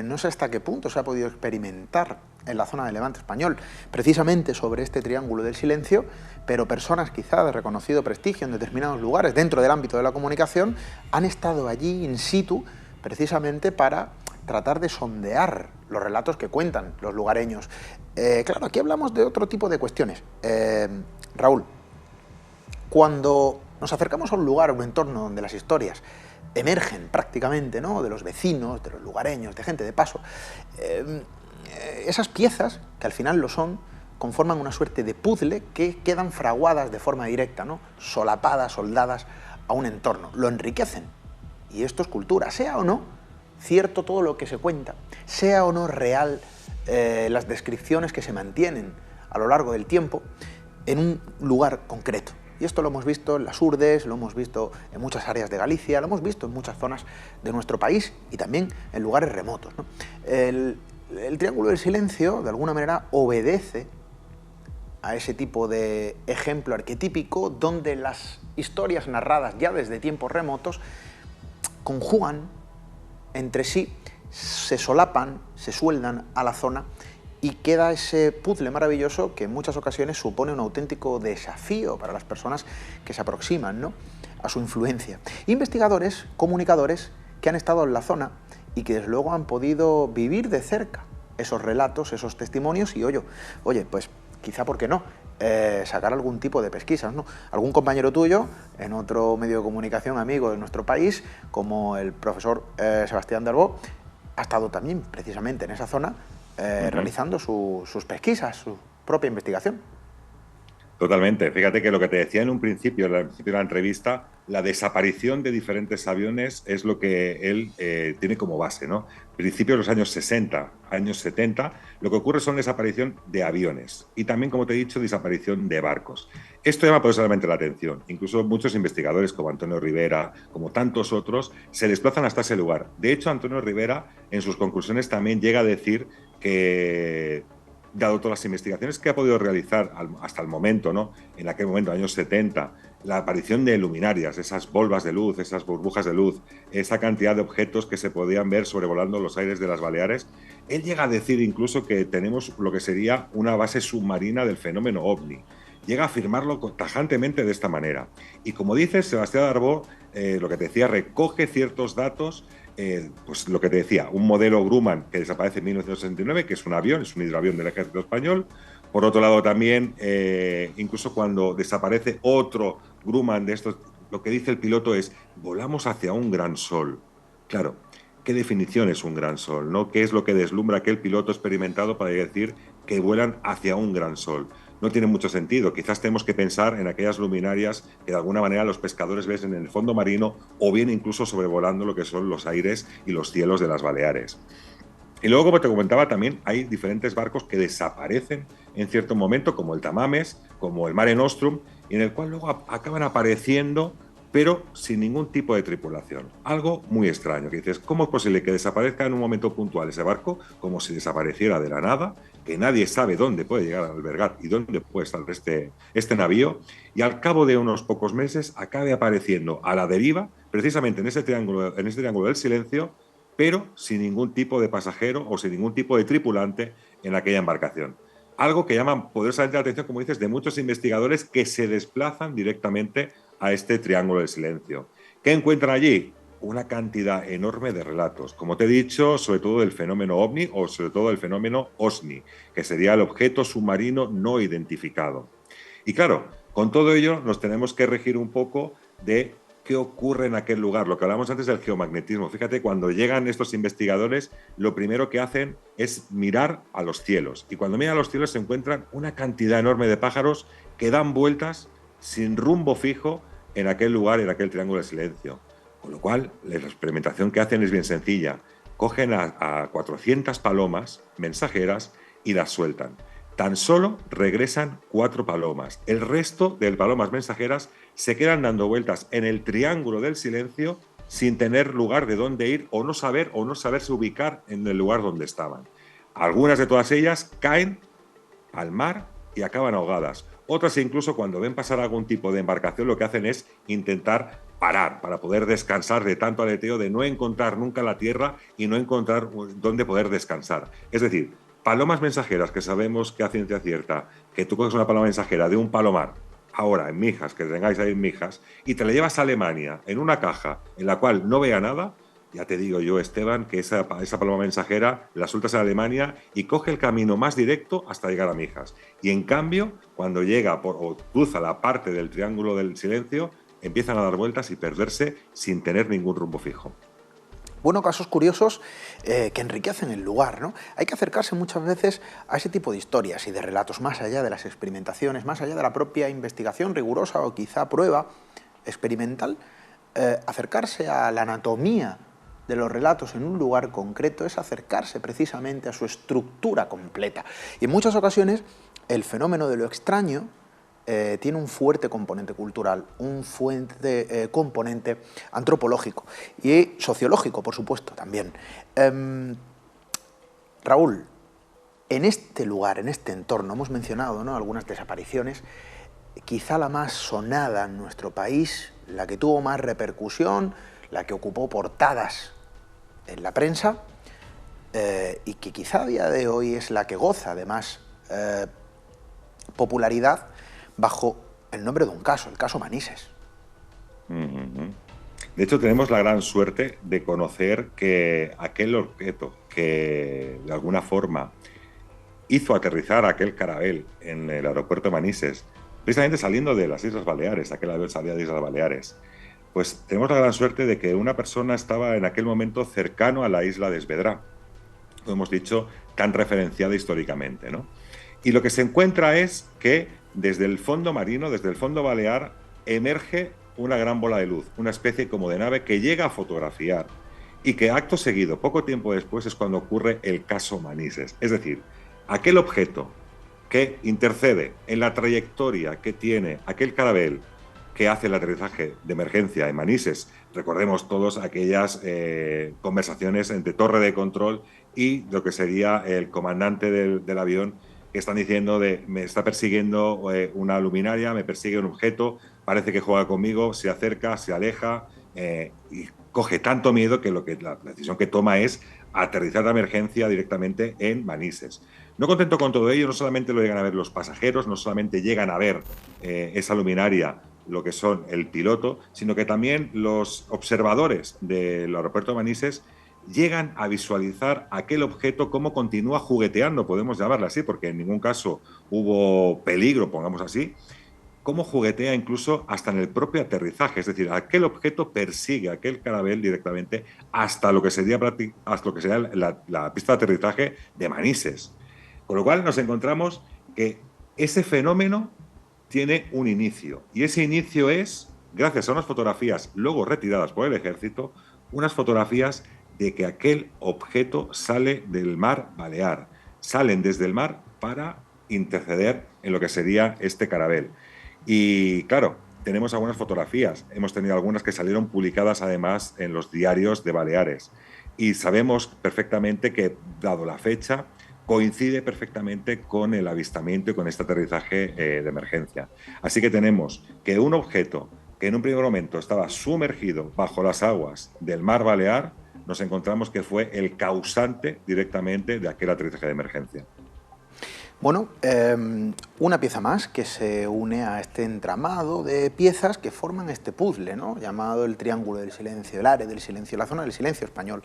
Speaker 2: No sé hasta qué punto se ha podido experimentar en la zona del Levante español precisamente sobre este triángulo del silencio, pero personas quizá de reconocido prestigio en determinados lugares dentro del ámbito de la comunicación han estado allí in situ precisamente para tratar de sondear los relatos que cuentan los lugareños. Claro, aquí hablamos de otro tipo de cuestiones. Raúl, cuando nos acercamos a un lugar, a un entorno donde las historias emergen prácticamente, ¿no?, de los vecinos, de los lugareños, de gente de paso, esas piezas, que al final lo son, conforman una suerte de puzzle que quedan fraguadas de forma directa, ¿no?, solapadas, soldadas a un entorno, lo enriquecen. Y esto es cultura, sea o no cierto todo lo que se cuenta, sea o no real las descripciones que se mantienen a lo largo del tiempo en un lugar concreto. Y esto lo hemos visto en las Urdes, lo hemos visto en muchas áreas de Galicia, lo hemos visto en muchas zonas de nuestro país y también en lugares remotos, ¿no? El Triángulo del Silencio, de alguna manera, obedece a ese tipo de ejemplo arquetípico donde las historias narradas ya desde tiempos remotos conjugan entre sí, se solapan, se sueldan a la zona y queda ese puzzle maravilloso que en muchas ocasiones supone un auténtico desafío para las personas que se aproximan, ¿no?, a su influencia. Investigadores, comunicadores que han estado en la zona y que desde luego han podido vivir de cerca esos relatos, esos testimonios y oye, pues quizá, ¿por qué no?, sacar algún tipo de pesquisas, ¿no? Algún compañero tuyo en otro medio de comunicación amigo de nuestro país, como el profesor Sebastián Darbó, ha estado también precisamente en esa zona realizando sus pesquisas, su propia investigación.
Speaker 4: Totalmente. Fíjate que lo que te decía en un principio, al principio de la entrevista, la desaparición de diferentes aviones es lo que él tiene como base, ¿no? Principios de los años 60, años 70, lo que ocurre son desaparición de aviones y también, como te he dicho, desaparición de barcos. Esto llama poderosamente la atención. Incluso muchos investigadores, como Antonio Rivera, como tantos otros, se desplazan hasta ese lugar. De hecho, Antonio Rivera, en sus conclusiones, también llega a decir que, dado todas las investigaciones que ha podido realizar hasta el momento, ¿no?, en aquel momento, años 70, la aparición de luminarias, esas bolas de luz, esas burbujas de luz, esa cantidad de objetos que se podían ver sobrevolando los aires de las Baleares, él llega a decir incluso que tenemos lo que sería una base submarina del fenómeno OVNI. Llega a afirmarlo tajantemente de esta manera. Y como dices, Sebastián Darbó, lo que te decía, recoge ciertos datos. Pues lo que te decía, un modelo Grumman que desaparece en 1969, que es un avión, es un hidroavión del ejército español. Por otro lado también, incluso cuando desaparece otro Grumman de estos, lo que dice el piloto es: volamos hacia un gran sol. Claro, ¿qué definición es un gran sol, ¿no? ¿Qué es lo que deslumbra aquel piloto experimentado para decir que vuelan hacia un gran sol? No tiene mucho sentido. Quizás tenemos que pensar en aquellas luminarias que de alguna manera los pescadores ven en el fondo marino o bien incluso sobrevolando lo que son los aires y los cielos de las Baleares. Y luego, como te comentaba, también hay diferentes barcos que desaparecen en cierto momento, como el Tamames, como el Mare Nostrum, y en el cual luego acaban apareciendo, pero sin ningún tipo de tripulación. Algo muy extraño, que dices, ¿cómo es posible que desaparezca en un momento puntual ese barco, como si desapareciera de la nada, que nadie sabe dónde puede llegar a albergar y dónde puede estar este navío, y al cabo de unos pocos meses acabe apareciendo a la deriva, precisamente en este triángulo del silencio, pero sin ningún tipo de pasajero o sin ningún tipo de tripulante en aquella embarcación? Algo que llama poderosamente la atención, como dices, de muchos investigadores que se desplazan directamente a este Triángulo del Silencio. ¿Qué encuentran allí? Una cantidad enorme de relatos, como te he dicho, sobre todo del fenómeno OVNI o sobre todo del fenómeno OSNI, que sería el objeto submarino no identificado. Y claro, con todo ello nos tenemos que regir un poco de qué ocurre en aquel lugar, lo que hablamos antes del geomagnetismo. Fíjate, cuando llegan estos investigadores, lo primero que hacen es mirar a los cielos, y cuando miran a los cielos se encuentran una cantidad enorme de pájaros que dan vueltas sin rumbo fijo en aquel lugar, en aquel Triángulo del Silencio. Con lo cual, la experimentación que hacen es bien sencilla. Cogen a 400 palomas mensajeras y las sueltan. Tan solo regresan 4 palomas. El resto de palomas mensajeras se quedan dando vueltas en el Triángulo del Silencio sin tener lugar de dónde ir o no saberse ubicar en el lugar donde estaban. Algunas de todas ellas caen al mar y acaban ahogadas. Otras, incluso cuando ven pasar algún tipo de embarcación, lo que hacen es intentar parar para poder descansar de tanto aleteo, de no encontrar nunca la tierra y no encontrar dónde poder descansar. Es decir, palomas mensajeras que sabemos que a ciencia cierta, que tú coges una paloma mensajera de un palomar, ahora en Mijas, que tengáis ahí en Mijas, y te la llevas a Alemania en una caja en la cual no vea nada, ya te digo yo, Esteban, que esa paloma mensajera la sueltas a Alemania y coge el camino más directo hasta llegar a Mijas. Y en cambio, cuando llega o cruza la parte del Triángulo del Silencio, empiezan a dar vueltas y perderse sin tener ningún rumbo fijo.
Speaker 2: Bueno, casos curiosos que enriquecen el lugar, ¿no? Hay que acercarse muchas veces a ese tipo de historias y de relatos, más allá de las experimentaciones, más allá de la propia investigación rigurosa o quizá prueba experimental, acercarse a la anatomía de los relatos en un lugar concreto es acercarse precisamente a su estructura completa. Y en muchas ocasiones el fenómeno de lo extraño tiene un fuerte componente cultural, un fuerte componente antropológico y sociológico, por supuesto, también. Raúl, en este lugar, en este entorno, hemos mencionado, ¿no?, algunas desapariciones, quizá la más sonada en nuestro país, la que tuvo más repercusión, la que ocupó portadas en la prensa y que quizá a día de hoy es la que goza de más popularidad bajo el nombre de un caso, el caso Manises.
Speaker 4: De hecho, tenemos la gran suerte de conocer que aquel objeto que de alguna forma hizo aterrizar aquel carabel en el aeropuerto de Manises, precisamente saliendo de las Islas Baleares, aquel avión salía de Islas Baleares, pues tenemos la gran suerte de que una persona estaba en aquel momento cercano a la isla de Esvedra, como hemos dicho, tan referenciada históricamente, ¿no? Y lo que se encuentra es que desde el fondo marino, desde el fondo balear, emerge una gran bola de luz, una especie como de nave que llega a fotografiar y que acto seguido, poco tiempo después, es cuando ocurre el caso Manises. Es decir, aquel objeto que intercede en la trayectoria que tiene aquel carabel que hace el aterrizaje de emergencia en Manises. Recordemos todos aquellas conversaciones entre torre de control y lo que sería el comandante del avión, que están diciendo me está persiguiendo una luminaria, me persigue un objeto, parece que juega conmigo, se acerca, se aleja y coge tanto miedo que la decisión que toma es aterrizar de emergencia directamente en Manises. No contento con todo ello, no solamente lo llegan a ver los pasajeros, no solamente llegan a ver esa luminaria, lo que son el piloto, sino que también los observadores del aeropuerto de Manises llegan a visualizar aquel objeto cómo continúa jugueteando, podemos llamarlo así, porque en ningún caso hubo peligro, pongamos así, cómo juguetea incluso hasta en el propio aterrizaje, es decir, aquel objeto persigue aquel carabel directamente hasta lo que sería la pista de aterrizaje de Manises. Con lo cual nos encontramos que ese fenómeno tiene un inicio, y ese inicio es, gracias a unas fotografías luego retiradas por el ejército, unas fotografías de que aquel objeto sale del mar Balear, salen desde el mar para interceder en lo que sería este carabel. Y claro, tenemos algunas fotografías, hemos tenido algunas que salieron publicadas además en los diarios de Baleares, y sabemos perfectamente que, dado la fecha, coincide perfectamente con el avistamiento y con este aterrizaje de emergencia. Así que tenemos que un objeto que en un primer momento estaba sumergido bajo las aguas del mar Balear, nos encontramos que fue el causante directamente de aquel aterrizaje de emergencia.
Speaker 2: Bueno, una pieza más que se une a este entramado de piezas que forman este puzzle, ¿no?, llamado el Triángulo del Silencio, el área del silencio, la zona del silencio español.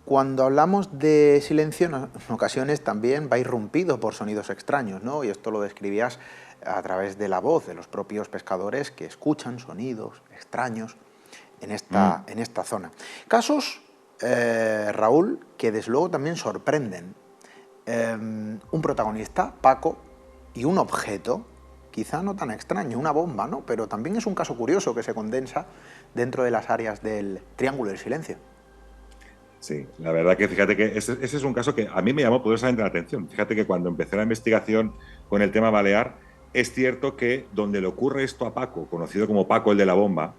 Speaker 2: Cuando hablamos de silencio, en ocasiones también va irrumpido por sonidos extraños, ¿no? Y esto lo describías a través de la voz de los propios pescadores que escuchan sonidos extraños en esta zona. Casos, Raúl, que desde luego también sorprenden. Un protagonista, Paco, y un objeto, quizá no tan extraño, una bomba, ¿no?, pero también es un caso curioso que se condensa dentro de las áreas del Triángulo del Silencio.
Speaker 4: Sí, la verdad que fíjate que ese es un caso que a mí me llamó poderosamente la atención. Fíjate que cuando empecé la investigación con el tema balear, es cierto que donde le ocurre esto a Paco, conocido como Paco el de la bomba,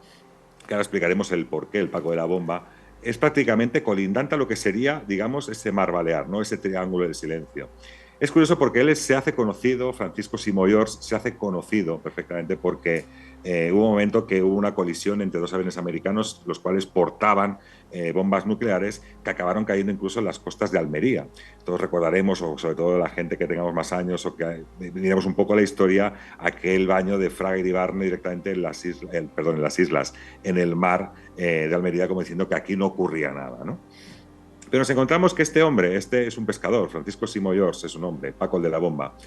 Speaker 4: que ahora explicaremos el porqué, el Paco de la bomba, es prácticamente colindante a lo que sería, digamos, ese mar Balear, ¿no?, ese Triángulo del Silencio. Es curioso porque él se hace conocido, Francisco Simoyors se hace conocido perfectamente porque hubo un momento que hubo una colisión entre dos aviones americanos, los cuales portaban bombas nucleares que acabaron cayendo incluso en las costas de Almería. Todos recordaremos, o sobre todo la gente que tengamos más años o que miremos un poco la historia, aquel baño de Fraga y Ibarne directamente en las islas, en el mar de Almería, como diciendo que aquí no ocurría nada, ¿no? Pero nos encontramos que este hombre, este es un pescador, Francisco Simoyors es un hombre, Paco el de la bomba,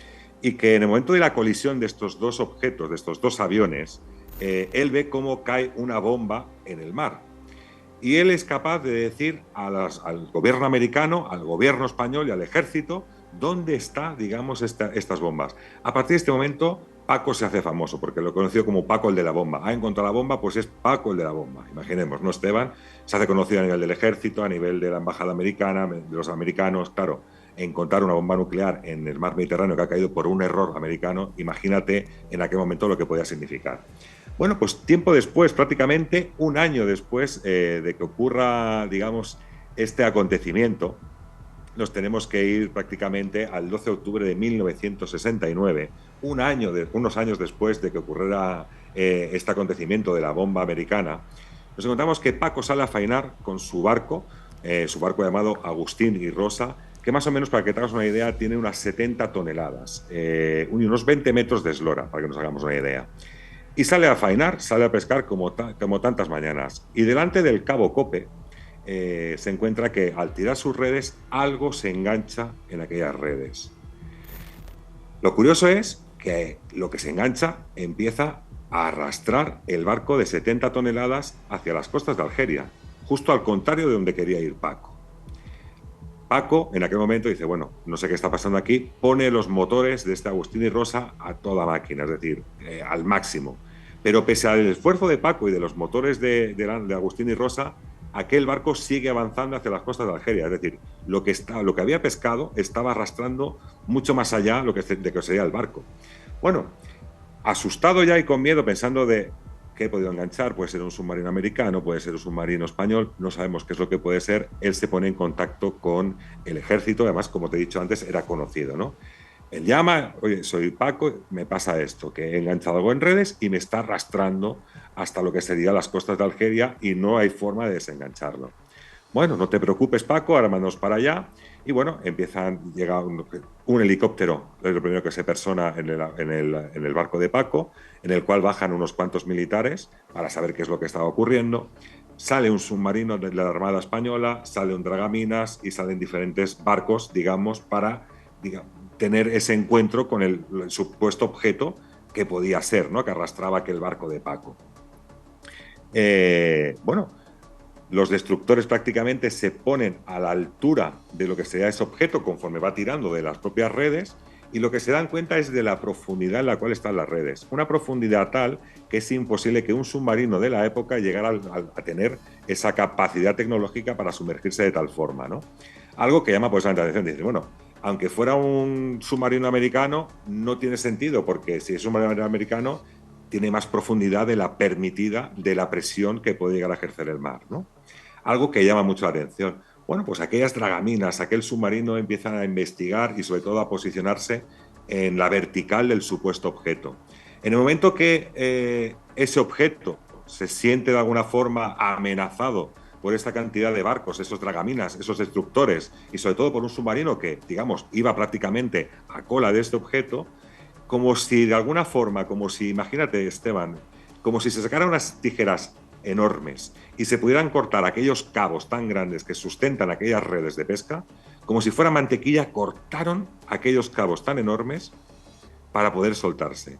Speaker 4: y que en el momento de la colisión de estos dos objetos, de estos dos aviones, él ve cómo cae una bomba en el mar. Y él es capaz de decir al gobierno americano, al gobierno español y al ejército dónde están, digamos, estas bombas. A partir de este momento, Paco se hace famoso porque lo conoció como Paco el de la bomba. Ha encontrado la bomba, pues es Paco el de la bomba. Imaginemos, ¿no, Esteban? Se hace conocido a nivel del ejército, a nivel de la embajada americana, de los americanos. Claro, encontrar una bomba nuclear en el mar Mediterráneo que ha caído por un error americano, imagínate en aquel momento lo que podía significar. Bueno, pues tiempo después, prácticamente un año después de que ocurra, digamos, este acontecimiento, nos tenemos que ir prácticamente al 12 de octubre de 1969, unos años después de que ocurriera este acontecimiento de la bomba americana. Nos encontramos que Paco sale a faenar con su barco llamado Agustín y Rosa, que más o menos, para que te hagas una idea, tiene unas 70 toneladas, unos 20 metros de eslora, para que nos hagamos una idea. Y sale a faenar, sale a pescar como tantas mañanas. Y delante del Cabo Cope, se encuentra que al tirar sus redes algo se engancha en aquellas redes. Lo curioso es que lo que se engancha empieza a arrastrar el barco de 70 toneladas hacia las costas de Argelia, justo al contrario de donde quería ir Paco. Paco en aquel momento dice, bueno, no sé qué está pasando aquí, pone los motores de este Agustín y Rosa a toda máquina, es decir, al máximo. Pero pese al esfuerzo de Paco y de los motores de Agustín y Rosa, aquel barco sigue avanzando hacia las costas de Argelia. Es decir, lo que había pescado estaba arrastrando mucho más allá de que sería el barco. Bueno, asustado ya y con miedo, pensando de qué he podido enganchar, puede ser un submarino americano, puede ser un submarino español, no sabemos qué es lo que puede ser, él se pone en contacto con el ejército, además, como te he dicho antes, era conocido, ¿no? Él llama, oye, soy Paco, me pasa esto, que he enganchado algo en redes y me está arrastrando hasta lo que serían las costas de Argelia y no hay forma de desengancharlo. Bueno, no te preocupes, Paco, ahora mandamos para allá. Y bueno, llega un helicóptero, es lo primero que se persona en el barco de Paco, en el cual bajan unos cuantos militares para saber qué es lo que estaba ocurriendo. Sale un submarino de la Armada Española, sale un dragaminas y salen diferentes barcos, digamos, para tener ese encuentro con el supuesto objeto que podía ser, ¿no?, que arrastraba aquel barco de Paco. Bueno, los destructores prácticamente se ponen a la altura de lo que sería ese objeto conforme va tirando de las propias redes, y lo que se dan cuenta es de la profundidad en la cual están las redes. Una profundidad tal que es imposible que un submarino de la época llegara a tener esa capacidad tecnológica para sumergirse de tal forma, ¿no? Algo que llama pues la atención. Dice, bueno, aunque fuera un submarino americano, no tiene sentido, porque si es un submarino americano, tiene más profundidad de la permitida de la presión que puede llegar a ejercer el mar, ¿no? Algo que llama mucho la atención. Bueno, pues aquellas dragaminas, aquel submarino empiezan a investigar y sobre todo a posicionarse en la vertical del supuesto objeto. En el momento que ese objeto se siente de alguna forma amenazado por esta cantidad de barcos, esos dragaminas, esos destructores, y sobre todo por un submarino que, digamos, iba prácticamente a cola de este objeto, como si de alguna forma, imagínate, Esteban, como si se sacaran unas tijeras enormes y se pudieran cortar aquellos cabos tan grandes que sustentan aquellas redes de pesca, como si fuera mantequilla, cortaron aquellos cabos tan enormes para poder soltarse.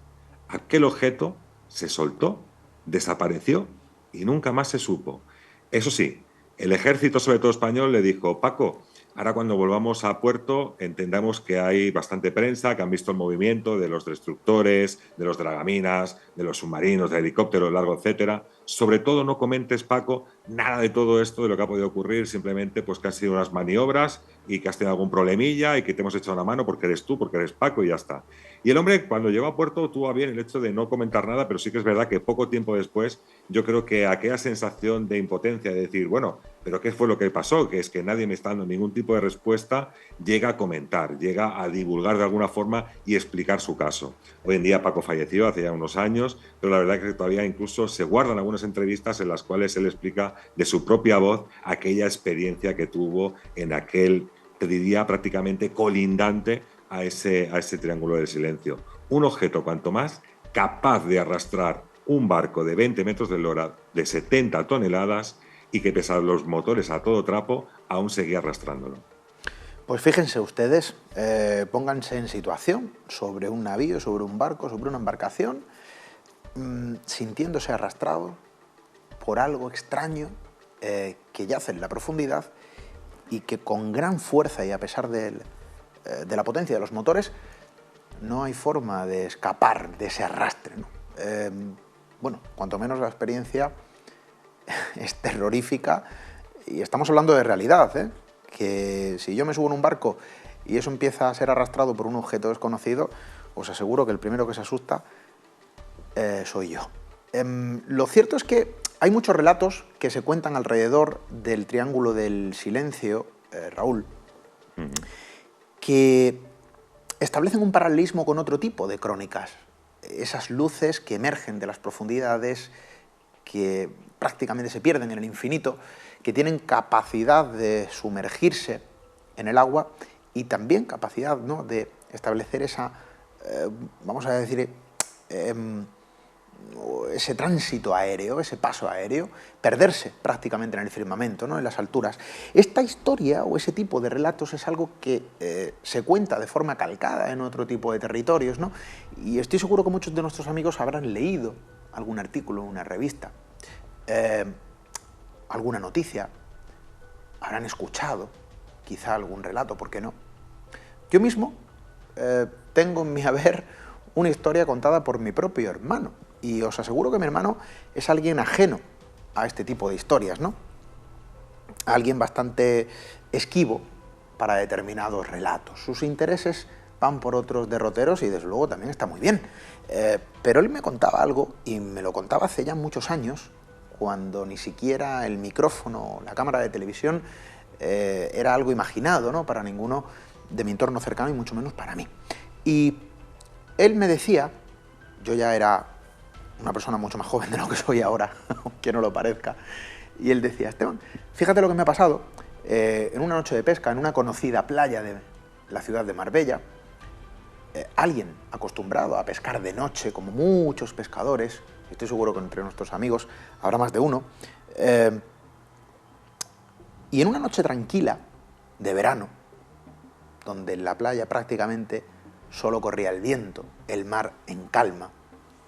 Speaker 4: Aquel objeto se soltó, desapareció y nunca más se supo. Eso sí, el ejército, sobre todo español, le dijo, Paco, ahora cuando volvamos a puerto entendamos que hay bastante prensa, que han visto el movimiento de los destructores, de los dragaminas, de los submarinos, de helicópteros, largo, etcétera. Sobre todo no comentes, Paco, nada de todo esto, de lo que ha podido ocurrir, simplemente pues que han sido unas maniobras y que has tenido algún problemilla y que te hemos echado una mano porque eres tú, porque eres Paco y ya está. Y el hombre, cuando llegó a puerto, tuvo a bien el hecho de no comentar nada, pero sí que es verdad que poco tiempo después, yo creo que aquella sensación de impotencia, de decir, bueno, pero ¿qué fue lo que pasó? Que es que nadie me está dando ningún tipo de respuesta, llega a comentar, llega a divulgar de alguna forma y explicar su caso. Hoy en día Paco falleció hace ya unos años, pero la verdad es que todavía incluso se guardan algunas entrevistas en las cuales él explica de su propia voz aquella experiencia que tuvo en aquel, te diría, prácticamente colindante a ese triángulo del silencio. Un objeto cuanto más capaz de arrastrar un barco de 20 metros de eslora de 70 toneladas y que, pese a los motores a todo trapo, aún seguía arrastrándolo.
Speaker 2: Pues fíjense ustedes, pónganse en situación sobre un navío, sobre un barco, sobre una embarcación, sintiéndose arrastrado por algo extraño que yace en la profundidad y que con gran fuerza y a pesar de la potencia de los motores no hay forma de escapar de ese arrastre, ¿no? Bueno, cuanto menos la experiencia es terrorífica, y estamos hablando de realidad, ¿eh? Que si yo me subo en un barco y eso empieza a ser arrastrado por un objeto desconocido, os aseguro que el primero que se asusta soy yo. Lo cierto es que hay muchos relatos que se cuentan alrededor del Triángulo del Silencio, Raúl, que establecen un paralelismo con otro tipo de crónicas. Esas luces que emergen de las profundidades, que prácticamente se pierden en el infinito, que tienen capacidad de sumergirse en el agua y también capacidad, ¿no?, de establecer esa, vamos a decir, ese tránsito aéreo, ese paso aéreo, perderse prácticamente en el firmamento, ¿no?, en las alturas. Esta historia o ese tipo de relatos es algo que se cuenta de forma calcada en otro tipo de territorios, ¿no? Y estoy seguro que muchos de nuestros amigos habrán leído algún artículo en una revista, alguna noticia, habrán escuchado quizá algún relato, ¿por qué no? Yo mismo tengo en mi haber una historia contada por mi propio hermano, y os aseguro que mi hermano es alguien ajeno a este tipo de historias, ¿no? Alguien bastante esquivo para determinados relatos. Sus intereses van por otros derroteros y desde luego también está muy bien. Pero él me contaba algo, y me lo contaba hace ya muchos años, cuando ni siquiera el micrófono, la cámara de televisión era algo imaginado, ¿no?, para ninguno de mi entorno cercano y mucho menos para mí. Y él me decía, yo ya era una persona mucho más joven de lo que soy ahora, aunque no lo parezca, y él decía: Esteban, fíjate lo que me ha pasado, en una noche de pesca, en una conocida playa de la ciudad de Marbella, alguien acostumbrado a pescar de noche, como muchos pescadores, estoy seguro que entre nuestros amigos habrá más de uno, y en una noche tranquila de verano, donde en la playa prácticamente solo corría el viento, el mar en calma,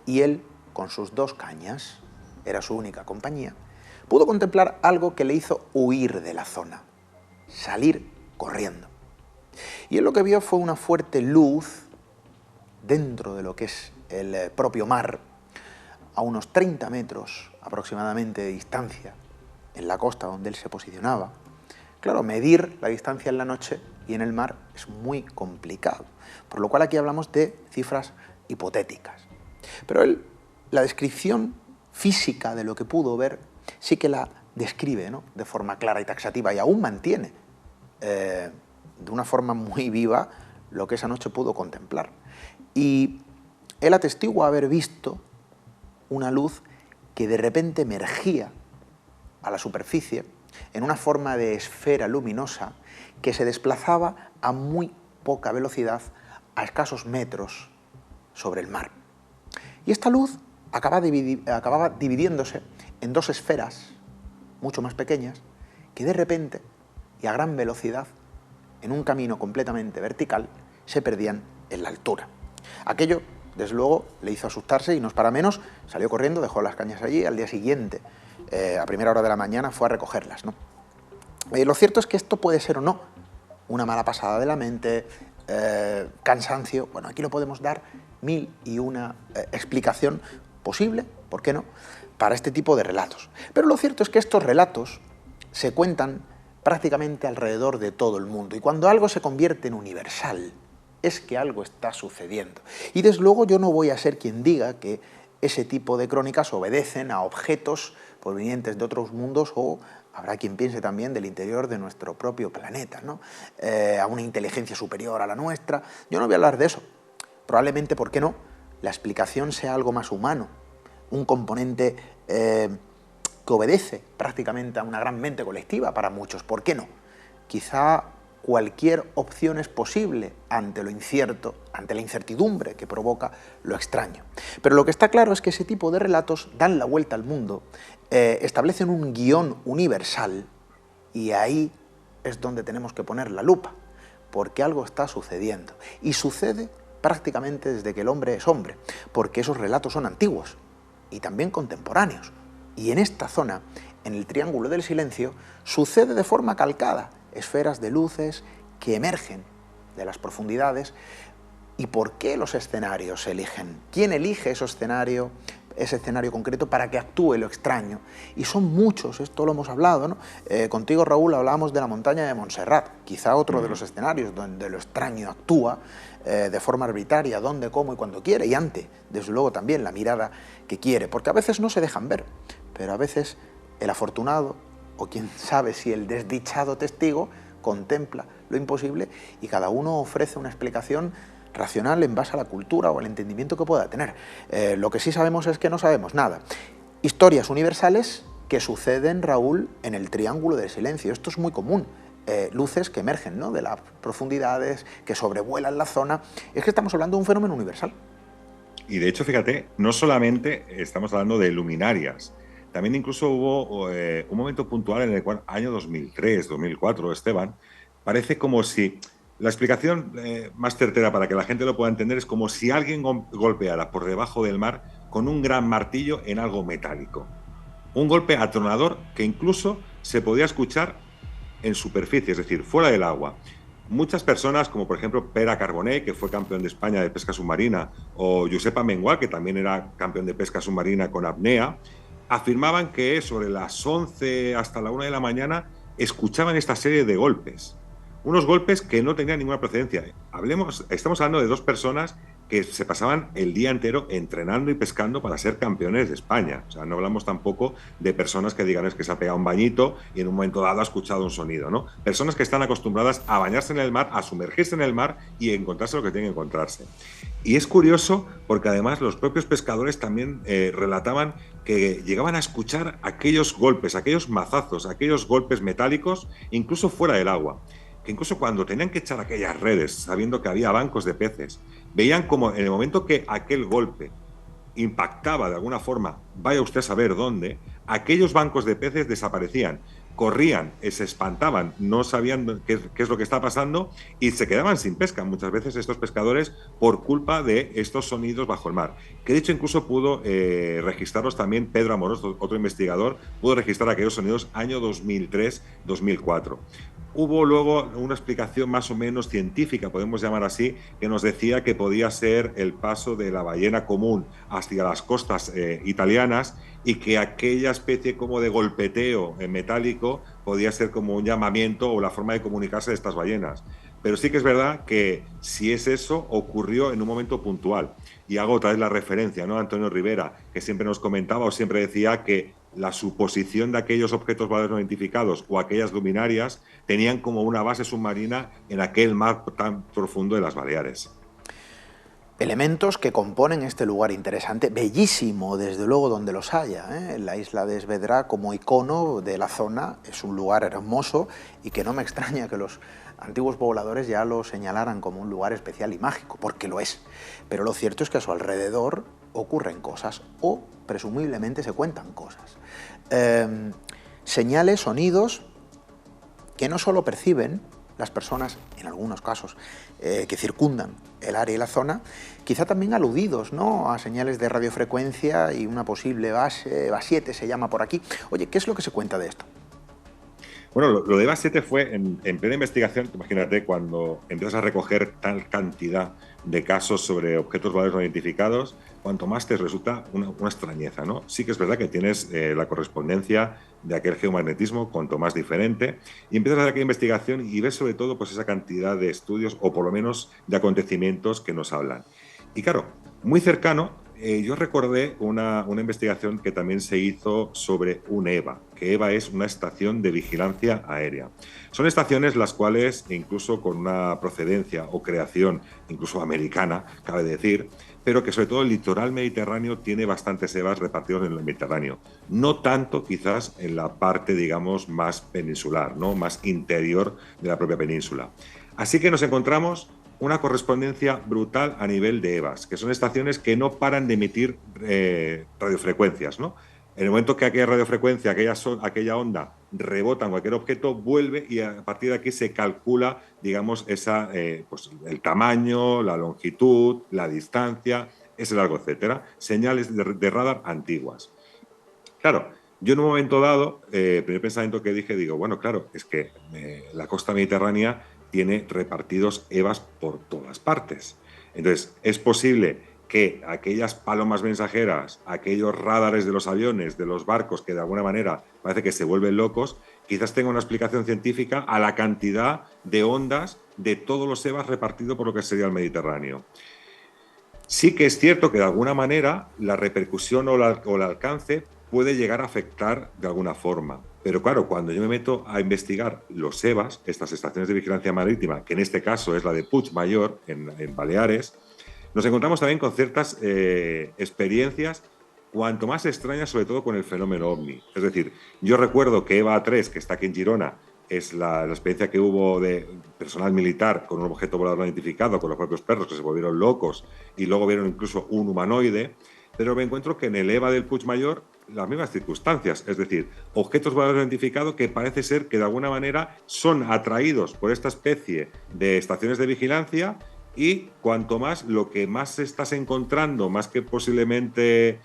Speaker 2: y él, con sus 2 cañas, era su única compañía, pudo contemplar algo que le hizo huir de la zona, salir corriendo. Y él lo que vio fue una fuerte luz dentro de lo que es el propio mar, a unos 30 metros aproximadamente de distancia, en la costa donde él se posicionaba. Claro, medir la distancia en la noche y en el mar es muy complicado, por lo cual aquí hablamos de cifras hipotéticas. Pero él, la descripción física de lo que pudo ver, sí que la describe, ¿no?, de forma clara y taxativa, y aún mantiene de una forma muy viva lo que esa noche pudo contemplar. Y él atestigua haber visto una luz que de repente emergía a la superficie en una forma de esfera luminosa que se desplazaba a muy poca velocidad, a escasos metros sobre el mar. Y esta luz acababa dividiéndose en 2 esferas mucho más pequeñas que de repente y a gran velocidad, en un camino completamente vertical, se perdían en la altura. Aquello, desde luego, le hizo asustarse y no es para menos, salió corriendo, dejó las cañas allí, al día siguiente, a primera hora de la mañana, fue a recogerlas, ¿no? Lo cierto es que esto puede ser o no una mala pasada de la mente, cansancio. Bueno, aquí lo podemos dar 1001 explicación posible, ¿por qué no?, para este tipo de relatos. Pero lo cierto es que estos relatos se cuentan prácticamente alrededor de todo el mundo, y cuando algo se convierte en universal, es que algo está sucediendo. Y desde luego yo no voy a ser quien diga que ese tipo de crónicas obedecen a objetos provenientes de otros mundos, o habrá quien piense también del interior de nuestro propio planeta, ¿no?, a una inteligencia superior a la nuestra. Yo no voy a hablar de eso. Probablemente, ¿por qué no?, la explicación sea algo más humano, un componente que obedece prácticamente a una gran mente colectiva para muchos. ¿Por qué no? Quizá cualquier opción es posible ante lo incierto, ante la incertidumbre que provoca lo extraño. Pero lo que está claro es que ese tipo de relatos dan la vuelta al mundo, establecen un guión universal, y ahí es donde tenemos que poner la lupa, porque algo está sucediendo. Y sucede prácticamente desde que el hombre es hombre, porque esos relatos son antiguos y también contemporáneos. Y en esta zona, en el Triángulo del Silencio, sucede de forma calcada, esferas de luces que emergen de las profundidades, ¿Y por qué los escenarios se eligen? ¿Quién elige ese escenario concreto para que actúe lo extraño? Y son muchos, esto lo hemos hablado, ¿no? Contigo, Raúl, hablábamos de la montaña de Montserrat, quizá otro de los escenarios donde lo extraño actúa de forma arbitraria, dónde, cómo y cuando quiere, y ante, desde luego, también la mirada que quiere, porque a veces no se dejan ver, pero a veces el afortunado, o quién sabe si el desdichado testigo, contempla lo imposible y cada uno ofrece una explicación racional en base a la cultura o al entendimiento que pueda tener. Lo que sí sabemos es que no sabemos nada. Historias universales que suceden, Raúl, en el triángulo del silencio. Esto es muy común. Luces que emergen, ¿no?, de las profundidades, que sobrevuelan la zona. Es que estamos hablando de un fenómeno universal.
Speaker 4: Y de hecho, fíjate, no solamente estamos hablando de luminarias, también incluso hubo un momento puntual en el cual, año 2003, 2004, Esteban, parece como si... La explicación más certera para que la gente lo pueda entender es como si alguien golpeara por debajo del mar con un gran martillo en algo metálico. Un golpe atronador que incluso se podía escuchar en superficie, es decir, fuera del agua. Muchas personas, como por ejemplo Pere Carbonet, que fue campeón de España de pesca submarina, o Josep Amengual, que también era campeón de pesca submarina con apnea, afirmaban que sobre las 11 hasta la 1 de la mañana escuchaban esta serie de golpes. Unos golpes que no tenían ninguna procedencia. Estamos hablando de dos personas que se pasaban el día entero entrenando y pescando para ser campeones de España. O sea, no hablamos tampoco de personas que digan es que se ha pegado un bañito y en un momento dado ha escuchado un sonido, ¿no? Personas que están acostumbradas a bañarse en el mar, a sumergirse en el mar y encontrarse lo que tienen que encontrarse. Y es curioso porque además los propios pescadores también relataban que llegaban a escuchar aquellos golpes, aquellos mazazos, aquellos golpes metálicos, incluso fuera del agua. Que incluso cuando tenían que echar aquellas redes, sabiendo que había bancos de peces, veían como en el momento que aquel golpe impactaba de alguna forma, vaya usted a saber dónde, aquellos bancos de peces desaparecían, corrían, se espantaban, no sabían qué es lo que está pasando y se quedaban sin pesca muchas veces estos pescadores por culpa de estos sonidos bajo el mar. Que de hecho incluso pudo registrarlos también Pedro Amorós, otro investigador, pudo registrar aquellos sonidos año 2003-2004. Hubo luego una explicación más o menos científica, podemos llamar así, que nos decía que podía ser el paso de la ballena común hacia las costas italianas y que aquella especie como de golpeteo metálico podía ser como un llamamiento o la forma de comunicarse de estas ballenas. Pero sí que es verdad que si es eso, ocurrió en un momento puntual. Y hago otra vez la referencia, ¿no? Antonio Rivera, que siempre nos comentaba o siempre decía que la suposición de aquellos objetos voladores no identificados o aquellas luminarias tenían como una base submarina en aquel mar tan profundo de las Baleares.
Speaker 2: Elementos que componen este lugar interesante, bellísimo desde luego donde los haya, ¿eh? La isla de Esvedra como icono de la zona es un lugar hermoso y que no me extraña que los antiguos pobladores ya lo señalaran como un lugar especial y mágico, porque lo es. Pero lo cierto es que a su alrededor ocurren cosas o presumiblemente se cuentan cosas. Señales, sonidos que no solo perciben las personas, en algunos casos, que circundan el área y la zona, quizá también aludidos, ¿no?, a señales de radiofrecuencia y una posible base, BA7 se llama por aquí. Oye, ¿qué es lo que se cuenta de esto?
Speaker 4: Bueno, lo de BA7 fue en plena investigación. Imagínate, cuando empiezas a recoger tal cantidad de casos sobre objetos voladores no identificados, cuanto más te resulta una extrañeza, ¿no? Sí que es verdad que tienes la correspondencia de aquel geomagnetismo, cuanto más diferente, y empiezas a hacer aquella investigación y ves sobre todo pues, esa cantidad de estudios o por lo menos de acontecimientos que nos hablan. Y claro, muy cercano, yo recordé una investigación que también se hizo sobre un EVA, que EVA es una estación de vigilancia aérea. Son estaciones las cuales, incluso con una procedencia o creación, incluso americana, cabe decir, pero que sobre todo el litoral mediterráneo tiene bastantes EVAs repartidos en el Mediterráneo. No tanto quizás en la parte, digamos, más peninsular, ¿no?, más interior de la propia península. Así que nos encontramos una correspondencia brutal a nivel de EVAs, que son estaciones que no paran de emitir radiofrecuencias, ¿no? En el momento que aquella radiofrecuencia, aquella onda rebota en cualquier objeto, vuelve y a partir de aquí se calcula, digamos, pues el tamaño, la longitud, la distancia, ese largo, etcétera. Señales de radar antiguas. Claro, yo en un momento dado, el primer pensamiento que dije, digo, bueno, claro, es que la costa mediterránea tiene repartidos EVAs por todas partes. Entonces, es posible que aquellas palomas mensajeras, aquellos radares de los aviones, de los barcos, que de alguna manera parece que se vuelven locos, quizás tenga una explicación científica a la cantidad de ondas de todos los EVAs repartido por lo que sería el Mediterráneo. Sí que es cierto que de alguna manera la repercusión o el alcance puede llegar a afectar de alguna forma. Pero claro, cuando yo me meto a investigar los EVAs, estas estaciones de vigilancia marítima, que en este caso es la de Puigmayor, en Baleares, nos encontramos también con ciertas experiencias cuanto más extrañas, sobre todo con el fenómeno OVNI. Es decir, yo recuerdo que EVA 3, que está aquí en Girona, es la experiencia que hubo de personal militar con un objeto volador no identificado, con los propios perros que se volvieron locos y luego vieron incluso un humanoide, pero me encuentro que en el EVA del Puigmayor las mismas circunstancias, es decir, objetos voladores no identificados que parece ser que de alguna manera son atraídos por esta especie de estaciones de vigilancia y cuanto más, lo que más estás encontrando, más que posiblemente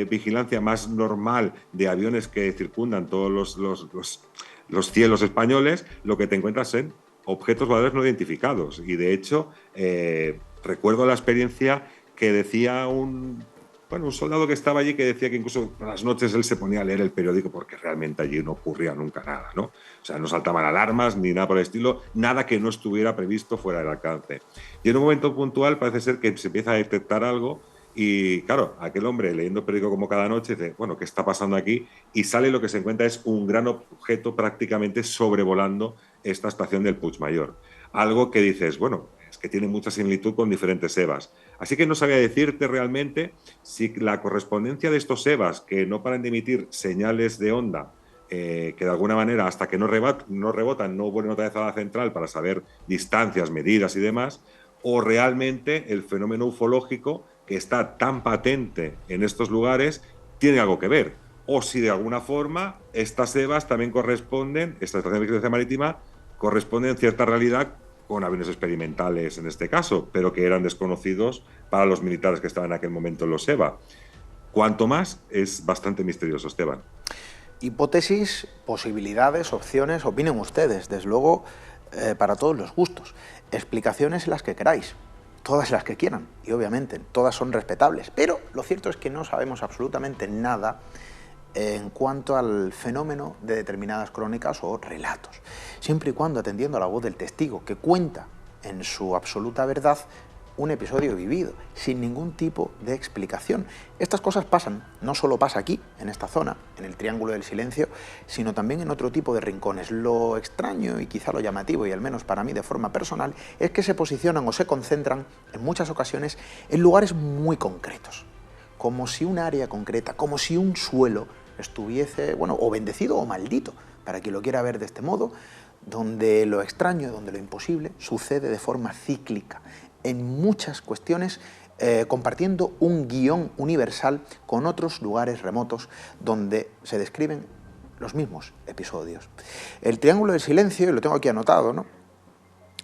Speaker 4: vigilancia más normal de aviones que circundan todos los cielos españoles, lo que te encuentras en objetos voladores no identificados. Y de hecho, recuerdo la experiencia que decía un soldado que estaba allí, que decía que incluso por las noches él se ponía a leer el periódico porque realmente allí no ocurría nunca nada, ¿no? O sea, no saltaban alarmas ni nada por el estilo, nada que no estuviera previsto fuera del alcance. Y en un momento puntual parece ser que se empieza a detectar algo y, claro, aquel hombre leyendo el periódico como cada noche dice, bueno, ¿qué está pasando aquí? Y sale lo que se encuentra es un gran objeto prácticamente sobrevolando esta estación del Puigmayor. Algo que dices, bueno, es que tiene mucha similitud con diferentes EVAs. Así que no sabía decirte realmente si la correspondencia de estos EVAs, que no paran de emitir señales de onda, que de alguna manera hasta que no rebotan, no vuelven otra vez a la central para saber distancias, medidas y demás, o realmente el fenómeno ufológico que está tan patente en estos lugares tiene algo que ver. O si de alguna forma estas EVAs también corresponden, esta estación de vigilancia marítima, corresponden en cierta realidad con aviones experimentales en este caso, pero que eran desconocidos para los militares que estaban en aquel momento en los EVA. Cuanto más, es bastante misterioso, Esteban.
Speaker 2: Hipótesis, posibilidades, opciones, opinen ustedes, desde luego, para todos los gustos. Explicaciones las que queráis, todas las que quieran, y obviamente todas son respetables, pero lo cierto es que no sabemos absolutamente nada en cuanto al fenómeno de determinadas crónicas o relatos, siempre y cuando atendiendo a la voz del testigo, que cuenta en su absoluta verdad un episodio vivido, sin ningún tipo de explicación. Estas cosas pasan, no solo pasa aquí, en esta zona, en el Triángulo del Silencio, sino también en otro tipo de rincones. Lo extraño y quizá lo llamativo, y al menos para mí de forma personal, es que se posicionan o se concentran en muchas ocasiones en lugares muy concretos, como si un área concreta, como si un suelo estuviese, bueno, o bendecido o maldito, para quien lo quiera ver de este modo, donde lo extraño, donde lo imposible sucede de forma cíclica, en muchas cuestiones, compartiendo un guión universal con otros lugares remotos donde se describen los mismos episodios. El Triángulo del Silencio, y lo tengo aquí anotado, ¿no?,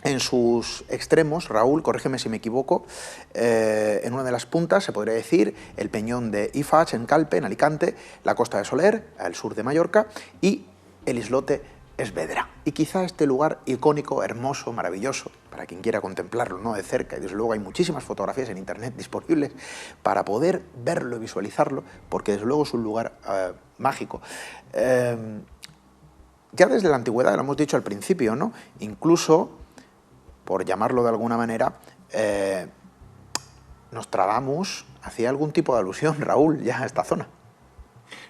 Speaker 2: en sus extremos, Raúl, corrígeme si me equivoco, en una de las puntas se podría decir el peñón de Ifach en Calpe, en Alicante, la costa de Soler, al sur de Mallorca, y el islote Esvedra. Y quizá este lugar icónico, hermoso, maravilloso, para quien quiera contemplarlo, ¿no?, de cerca, y desde luego hay muchísimas fotografías en internet disponibles para poder verlo y visualizarlo, porque desde luego es un lugar mágico. Ya desde la antigüedad, lo hemos dicho al principio, ¿no?, incluso, por llamarlo de alguna manera, Nostradamus hacía algún tipo de alusión, Raúl, ya a esta zona.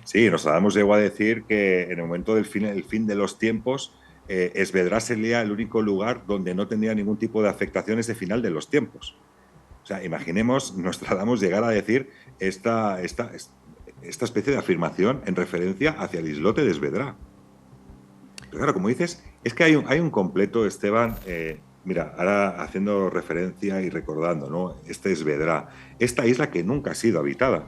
Speaker 4: Sí, Nostradamus llegó a decir que en el momento del fin de los tiempos, Esvedra sería el único lugar donde no tendría ningún tipo de afectaciones de final de los tiempos. O sea, imaginemos Nostradamus llegar a decir esta especie de afirmación en referencia hacia el islote de Esvedra. Pero claro, como dices, es que hay un completo, Esteban. Mira, ahora haciendo referencia y recordando, ¿no?, este Esvedra, esta isla que nunca ha sido habitada.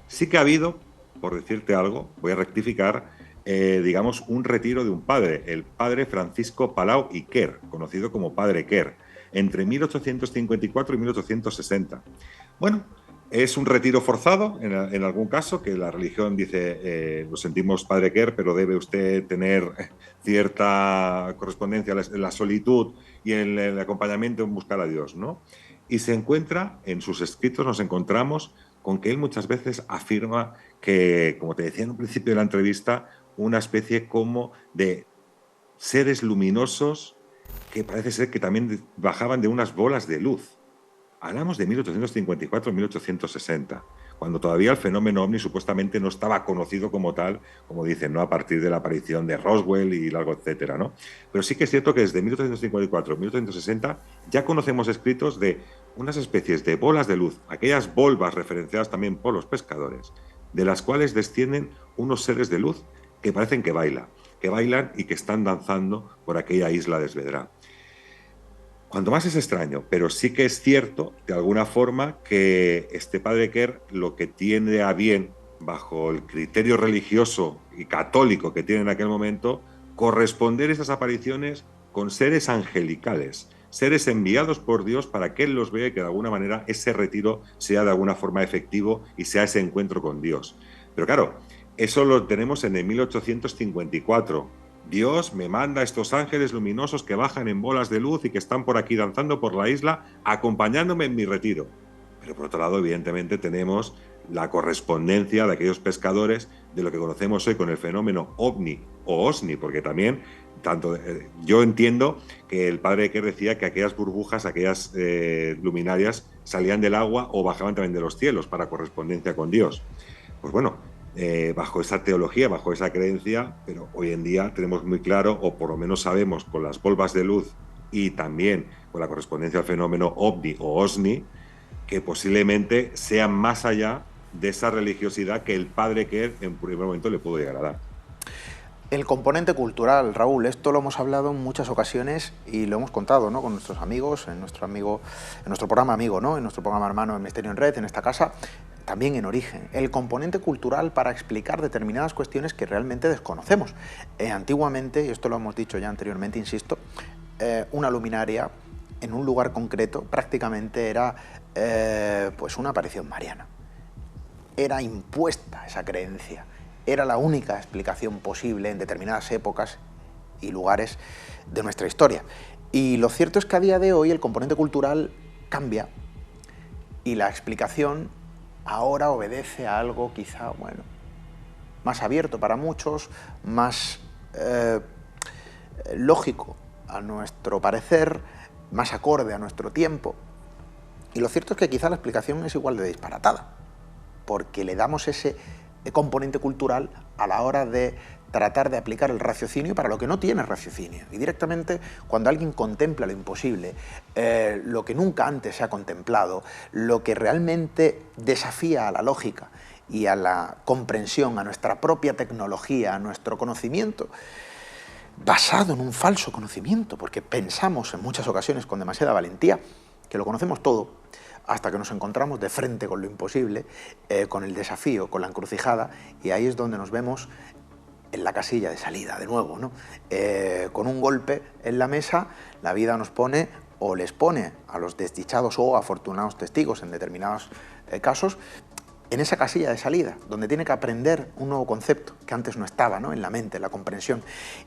Speaker 4: Sí que ha habido, por decirte algo, voy a rectificar, digamos, un retiro de un padre, el padre Francisco Palau y Quer, conocido como Padre Quer, entre 1854 y 1860. Bueno, es un retiro forzado, en algún caso, que la religión dice, lo sentimos, Padre Quer, pero debe usted tener cierta correspondencia en la solitud y en el acompañamiento en buscar a Dios, ¿no? Y se encuentra, en sus escritos nos encontramos con que él muchas veces afirma que, como te decía en un principio de la entrevista, una especie como de seres luminosos que parece ser que también bajaban de unas bolas de luz. Hablamos de 1854-1860, cuando todavía el fenómeno ovni supuestamente no estaba conocido como tal, como dicen, ¿no? A partir de la aparición de Roswell y largo etcétera, ¿no? Pero sí que es cierto que desde 1854-1860 ya conocemos escritos de unas especies de bolas de luz, aquellas volvas referenciadas también por los pescadores, de las cuales descienden unos seres de luz que parecen que bailan y que están danzando por aquella isla de Esvedra. Cuanto más es extraño, pero sí que es cierto, de alguna forma, que este padre Kerr lo que tiene a bien, bajo el criterio religioso y católico que tiene en aquel momento, corresponder esas apariciones con seres angelicales, seres enviados por Dios para que él los vea y que de alguna manera ese retiro sea de alguna forma efectivo y sea ese encuentro con Dios. Pero claro, eso lo tenemos en el 1854. Dios me manda estos ángeles luminosos que bajan en bolas de luz y que están por aquí danzando por la isla, acompañándome en mi retiro. Pero por otro lado, evidentemente, tenemos la correspondencia de aquellos pescadores de lo que conocemos hoy con el fenómeno ovni o OSNI, porque también yo entiendo que el padre Kerr decía que aquellas burbujas, aquellas luminarias salían del agua o bajaban también de los cielos para correspondencia con Dios. Pues bueno, bajo esa teología, bajo esa creencia, pero hoy en día tenemos muy claro, o por lo menos sabemos con las bolas de luz y también con la correspondencia al fenómeno ovni o OSNI, que posiblemente sean más allá de esa religiosidad que el padre Kerr en primer momento le pudo llegar a dar.
Speaker 2: El componente cultural, Raúl, esto lo hemos hablado en muchas ocasiones y lo hemos contado, ¿no?, con nuestros amigos, en nuestro programa amigo, ¿no?, en nuestro programa hermano El Misterio en Red, en esta casa, también en Origen. El componente cultural para explicar determinadas cuestiones que realmente desconocemos. Antiguamente, y esto lo hemos dicho ya anteriormente, insisto, una luminaria en un lugar concreto prácticamente era pues una aparición mariana. Era impuesta esa creencia. Era la única explicación posible en determinadas épocas y lugares de nuestra historia. Y lo cierto es que a día de hoy el componente cultural cambia y la explicación ahora obedece a algo quizá, bueno, más abierto para muchos, más lógico a nuestro parecer, más acorde a nuestro tiempo. Y lo cierto es que quizá la explicación es igual de disparatada, porque le damos ese componente cultural a la hora de tratar de aplicar el raciocinio para lo que no tiene raciocinio. Y directamente, cuando alguien contempla lo imposible, lo que nunca antes se ha contemplado, lo que realmente desafía a la lógica y a la comprensión, a nuestra propia tecnología, a nuestro conocimiento, basado en un falso conocimiento, porque pensamos en muchas ocasiones con demasiada valentía que lo conocemos todo, hasta que nos encontramos de frente con lo imposible, con el desafío, con la encrucijada, y ahí es donde nos vemos en la casilla de salida, de nuevo, ¿no? Con un golpe en la mesa, la vida nos pone, o les pone a los desdichados o afortunados testigos en determinados casos, en esa casilla de salida, donde tiene que aprender un nuevo concepto que antes no estaba, ¿no?, en la mente, en la comprensión,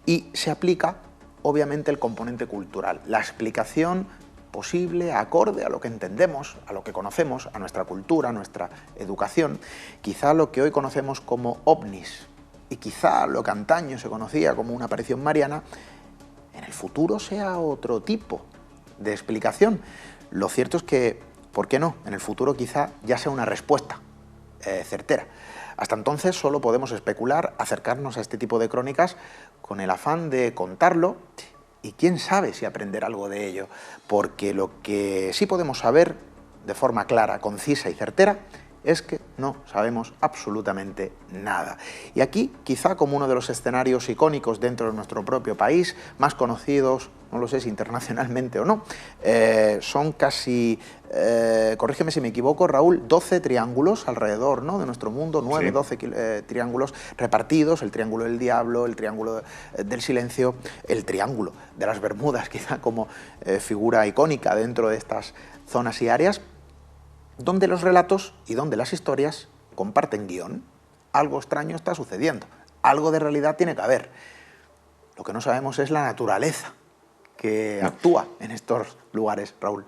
Speaker 2: y se aplica, obviamente, el componente cultural, la explicación posible, acorde a lo que entendemos, a lo que conocemos, a nuestra cultura, a nuestra educación, quizá lo que hoy conocemos como ovnis y quizá lo que antaño se conocía como una aparición mariana, en el futuro sea otro tipo de explicación. Lo cierto es que, ¿por qué no? En el futuro quizá ya sea una respuesta certera. Hasta entonces solo podemos especular, acercarnos a este tipo de crónicas con el afán de contarlo. Y quién sabe si aprender algo de ello, porque lo que sí podemos saber de forma clara, concisa y certera es que no sabemos absolutamente nada. Y aquí, quizá como uno de los escenarios icónicos dentro de nuestro propio país, más conocidos, no lo sé si internacionalmente o no, son casi, corrígeme si me equivoco, Raúl, 12 triángulos alrededor, ¿no?, de nuestro mundo, 9, sí. 12 triángulos repartidos, el triángulo del diablo, el triángulo del silencio, el triángulo de las Bermudas, quizá como figura icónica dentro de estas zonas y áreas, donde los relatos y donde las historias comparten guión. Algo extraño está sucediendo, algo de realidad tiene que haber. Lo que no sabemos es la naturaleza que actúa en estos lugares, Raúl.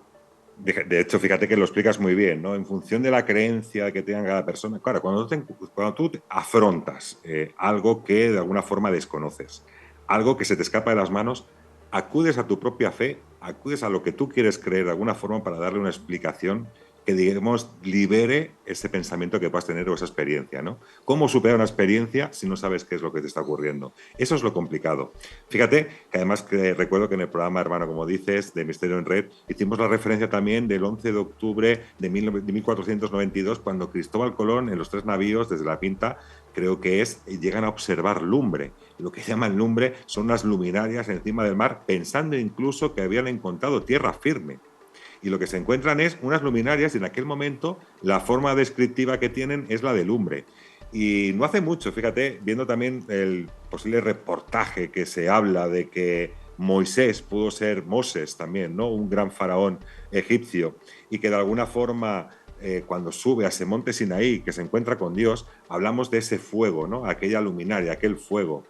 Speaker 4: De hecho, fíjate que lo explicas muy bien, ¿no? En función de la creencia que tenga cada persona. Claro, cuando tú afrontas algo que de alguna forma desconoces, algo que se te escapa de las manos, acudes a tu propia fe, acudes a lo que tú quieres creer de alguna forma para darle una explicación que, digamos, libere ese pensamiento que puedas tener o esa experiencia, ¿no? ¿Cómo superar una experiencia si no sabes qué es lo que te está ocurriendo? Eso es lo complicado. Fíjate que además recuerdo que en el programa, hermano, como dices, de Misterio en Red, hicimos la referencia también del 11 de octubre de 1492, cuando Cristóbal Colón, en los 3 navíos, desde la Pinta, creo que llegan a observar lumbre. Lo que llaman lumbre son unas luminarias encima del mar, pensando incluso que habían encontrado tierra firme. Y lo que se encuentran es unas luminarias y en aquel momento la forma descriptiva que tienen es la de lumbre. Y no hace mucho, fíjate, viendo también el posible reportaje que se habla de que Moisés pudo ser Moses también, ¿no? Un gran faraón egipcio, y que de alguna forma cuando sube a ese monte Sinaí, que se encuentra con Dios, hablamos de ese fuego, ¿no? Aquella luminaria, aquel fuego.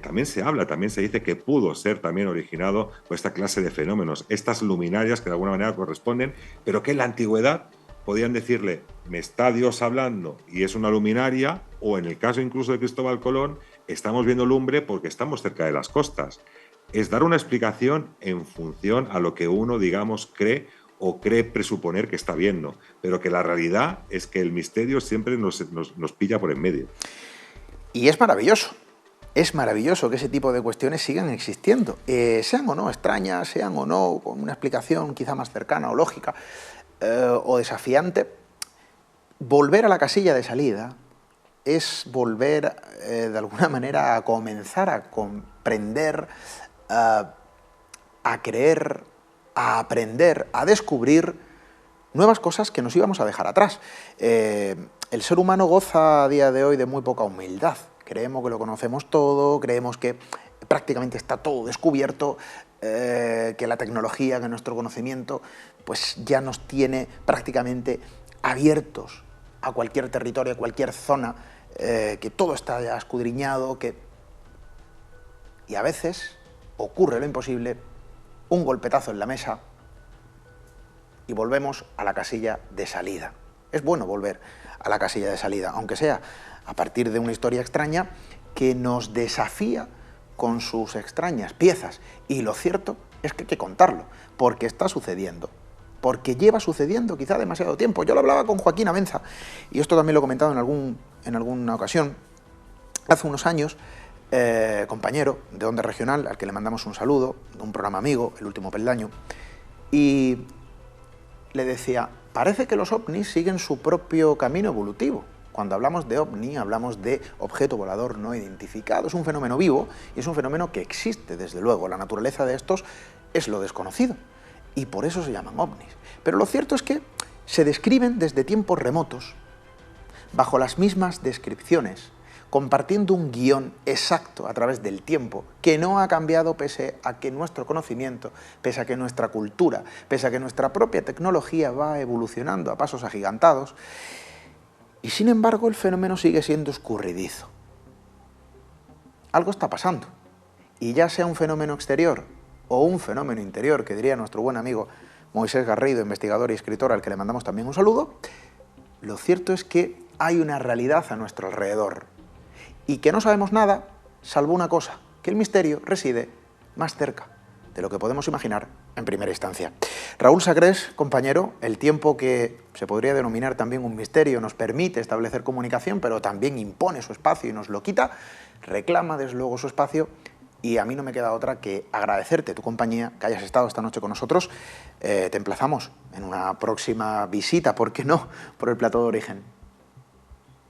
Speaker 4: También se dice que pudo ser también originado por esta clase de fenómenos, estas luminarias que de alguna manera corresponden, pero que en la antigüedad podían decirle, me está Dios hablando y es una luminaria, o en el caso incluso de Cristóbal Colón, estamos viendo lumbre porque estamos cerca de las costas. Es dar una explicación en función a lo que uno, digamos, cree o cree presuponer que está viendo, pero que la realidad es que el misterio siempre nos pilla por en medio.
Speaker 2: Y es maravilloso. Es maravilloso que ese tipo de cuestiones sigan existiendo, sean o no extrañas, sean o no con una explicación quizá más cercana o lógica o desafiante. Volver a la casilla de salida es volver de alguna manera a comenzar a comprender, a creer, a aprender, a descubrir nuevas cosas que nos íbamos a dejar atrás. El ser humano goza a día de hoy de muy poca humildad. Creemos que lo conocemos todo, creemos que prácticamente está todo descubierto, que la tecnología, que nuestro conocimiento, pues ya nos tiene prácticamente abiertos a cualquier territorio, a cualquier zona, que todo está ya escudriñado, y a veces ocurre lo imposible, un golpetazo en la mesa y volvemos a la casilla de salida. Es bueno volver a la casilla de salida, aunque sea a partir de una historia extraña que nos desafía con sus extrañas piezas. Y lo cierto es que hay que contarlo, porque está sucediendo, porque lleva sucediendo quizá demasiado tiempo. Yo lo hablaba con Joaquín Amenza, y esto también lo he comentado en alguna ocasión, hace unos años, compañero de Onda Regional, al que le mandamos un saludo, de un programa amigo, El Último Peldaño, y le decía, parece que los ovnis siguen su propio camino evolutivo. Cuando hablamos de ovni, hablamos de objeto volador no identificado. Es un fenómeno vivo y es un fenómeno que existe, desde luego. La naturaleza de estos es lo desconocido y por eso se llaman ovnis. Pero lo cierto es que se describen desde tiempos remotos, bajo las mismas descripciones, compartiendo un guión exacto a través del tiempo, que no ha cambiado pese a que nuestro conocimiento, pese a que nuestra cultura, pese a que nuestra propia tecnología va evolucionando a pasos agigantados. Y sin embargo el fenómeno sigue siendo escurridizo. Algo está pasando. Y ya sea un fenómeno exterior o un fenómeno interior, que diría nuestro buen amigo Moisés Garrido, investigador y escritor, al que le mandamos también un saludo, lo cierto es que hay una realidad a nuestro alrededor y que no sabemos nada, salvo una cosa, que el misterio reside más cerca de lo que podemos imaginar en primera instancia. Raúl Sagrés, compañero, el tiempo que se podría denominar también un misterio nos permite establecer comunicación, pero también impone su espacio y nos lo quita, reclama desde luego su espacio, y a mí no me queda otra que agradecerte tu compañía, que hayas estado esta noche con nosotros. Te emplazamos en una próxima visita, ¿por qué no?, por el plató de Origen.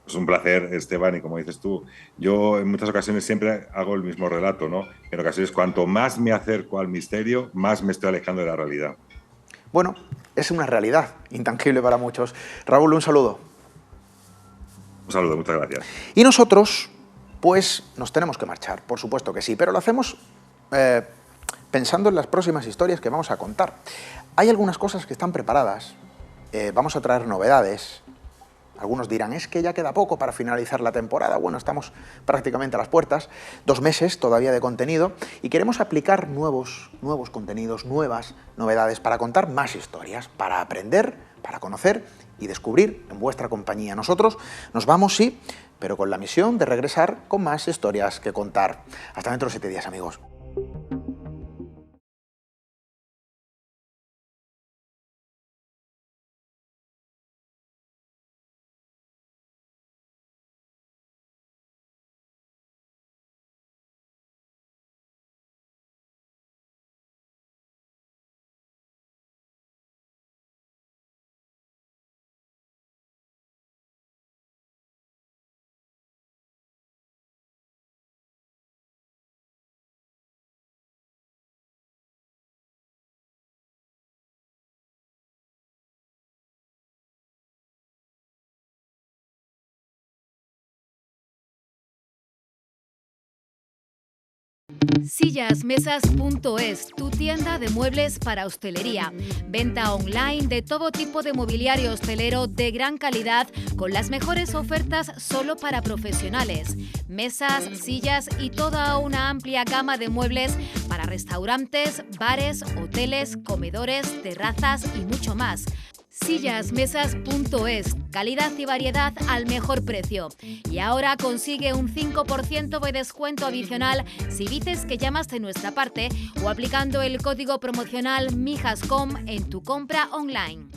Speaker 4: Es un placer, Esteban, y como dices tú, yo en muchas ocasiones siempre hago el mismo relato, ¿no? En ocasiones, cuanto más me acerco al misterio, más me estoy alejando de la realidad.
Speaker 2: Bueno, es una realidad intangible para muchos. Raúl, un saludo.
Speaker 4: Un saludo, muchas gracias.
Speaker 2: Y nosotros, pues, nos tenemos que marchar, por supuesto que sí, pero lo hacemos pensando en las próximas historias que vamos a contar. Hay algunas cosas que están preparadas, vamos a traer novedades, Algunos dirán, es que ya queda poco para finalizar la temporada. Bueno, estamos prácticamente a las puertas, 2 meses todavía de contenido y queremos aplicar nuevos contenidos, nuevas novedades para contar más historias, para aprender, para conocer y descubrir en vuestra compañía. Nosotros nos vamos, sí, pero con la misión de regresar con más historias que contar. Hasta dentro de 7 días, amigos.
Speaker 1: Sillasmesas.es, tu tienda de muebles para hostelería. Venta online de todo tipo de mobiliario hostelero de gran calidad con las mejores ofertas solo para profesionales. Mesas, sillas y toda una amplia gama de muebles para restaurantes, bares, hoteles, comedores, terrazas y mucho más. Sillasmesas.es, calidad y variedad al mejor precio. Y ahora consigue un 5% de descuento adicional si dices que llamas de nuestra parte o aplicando el código promocional MIJASCOM en tu compra online.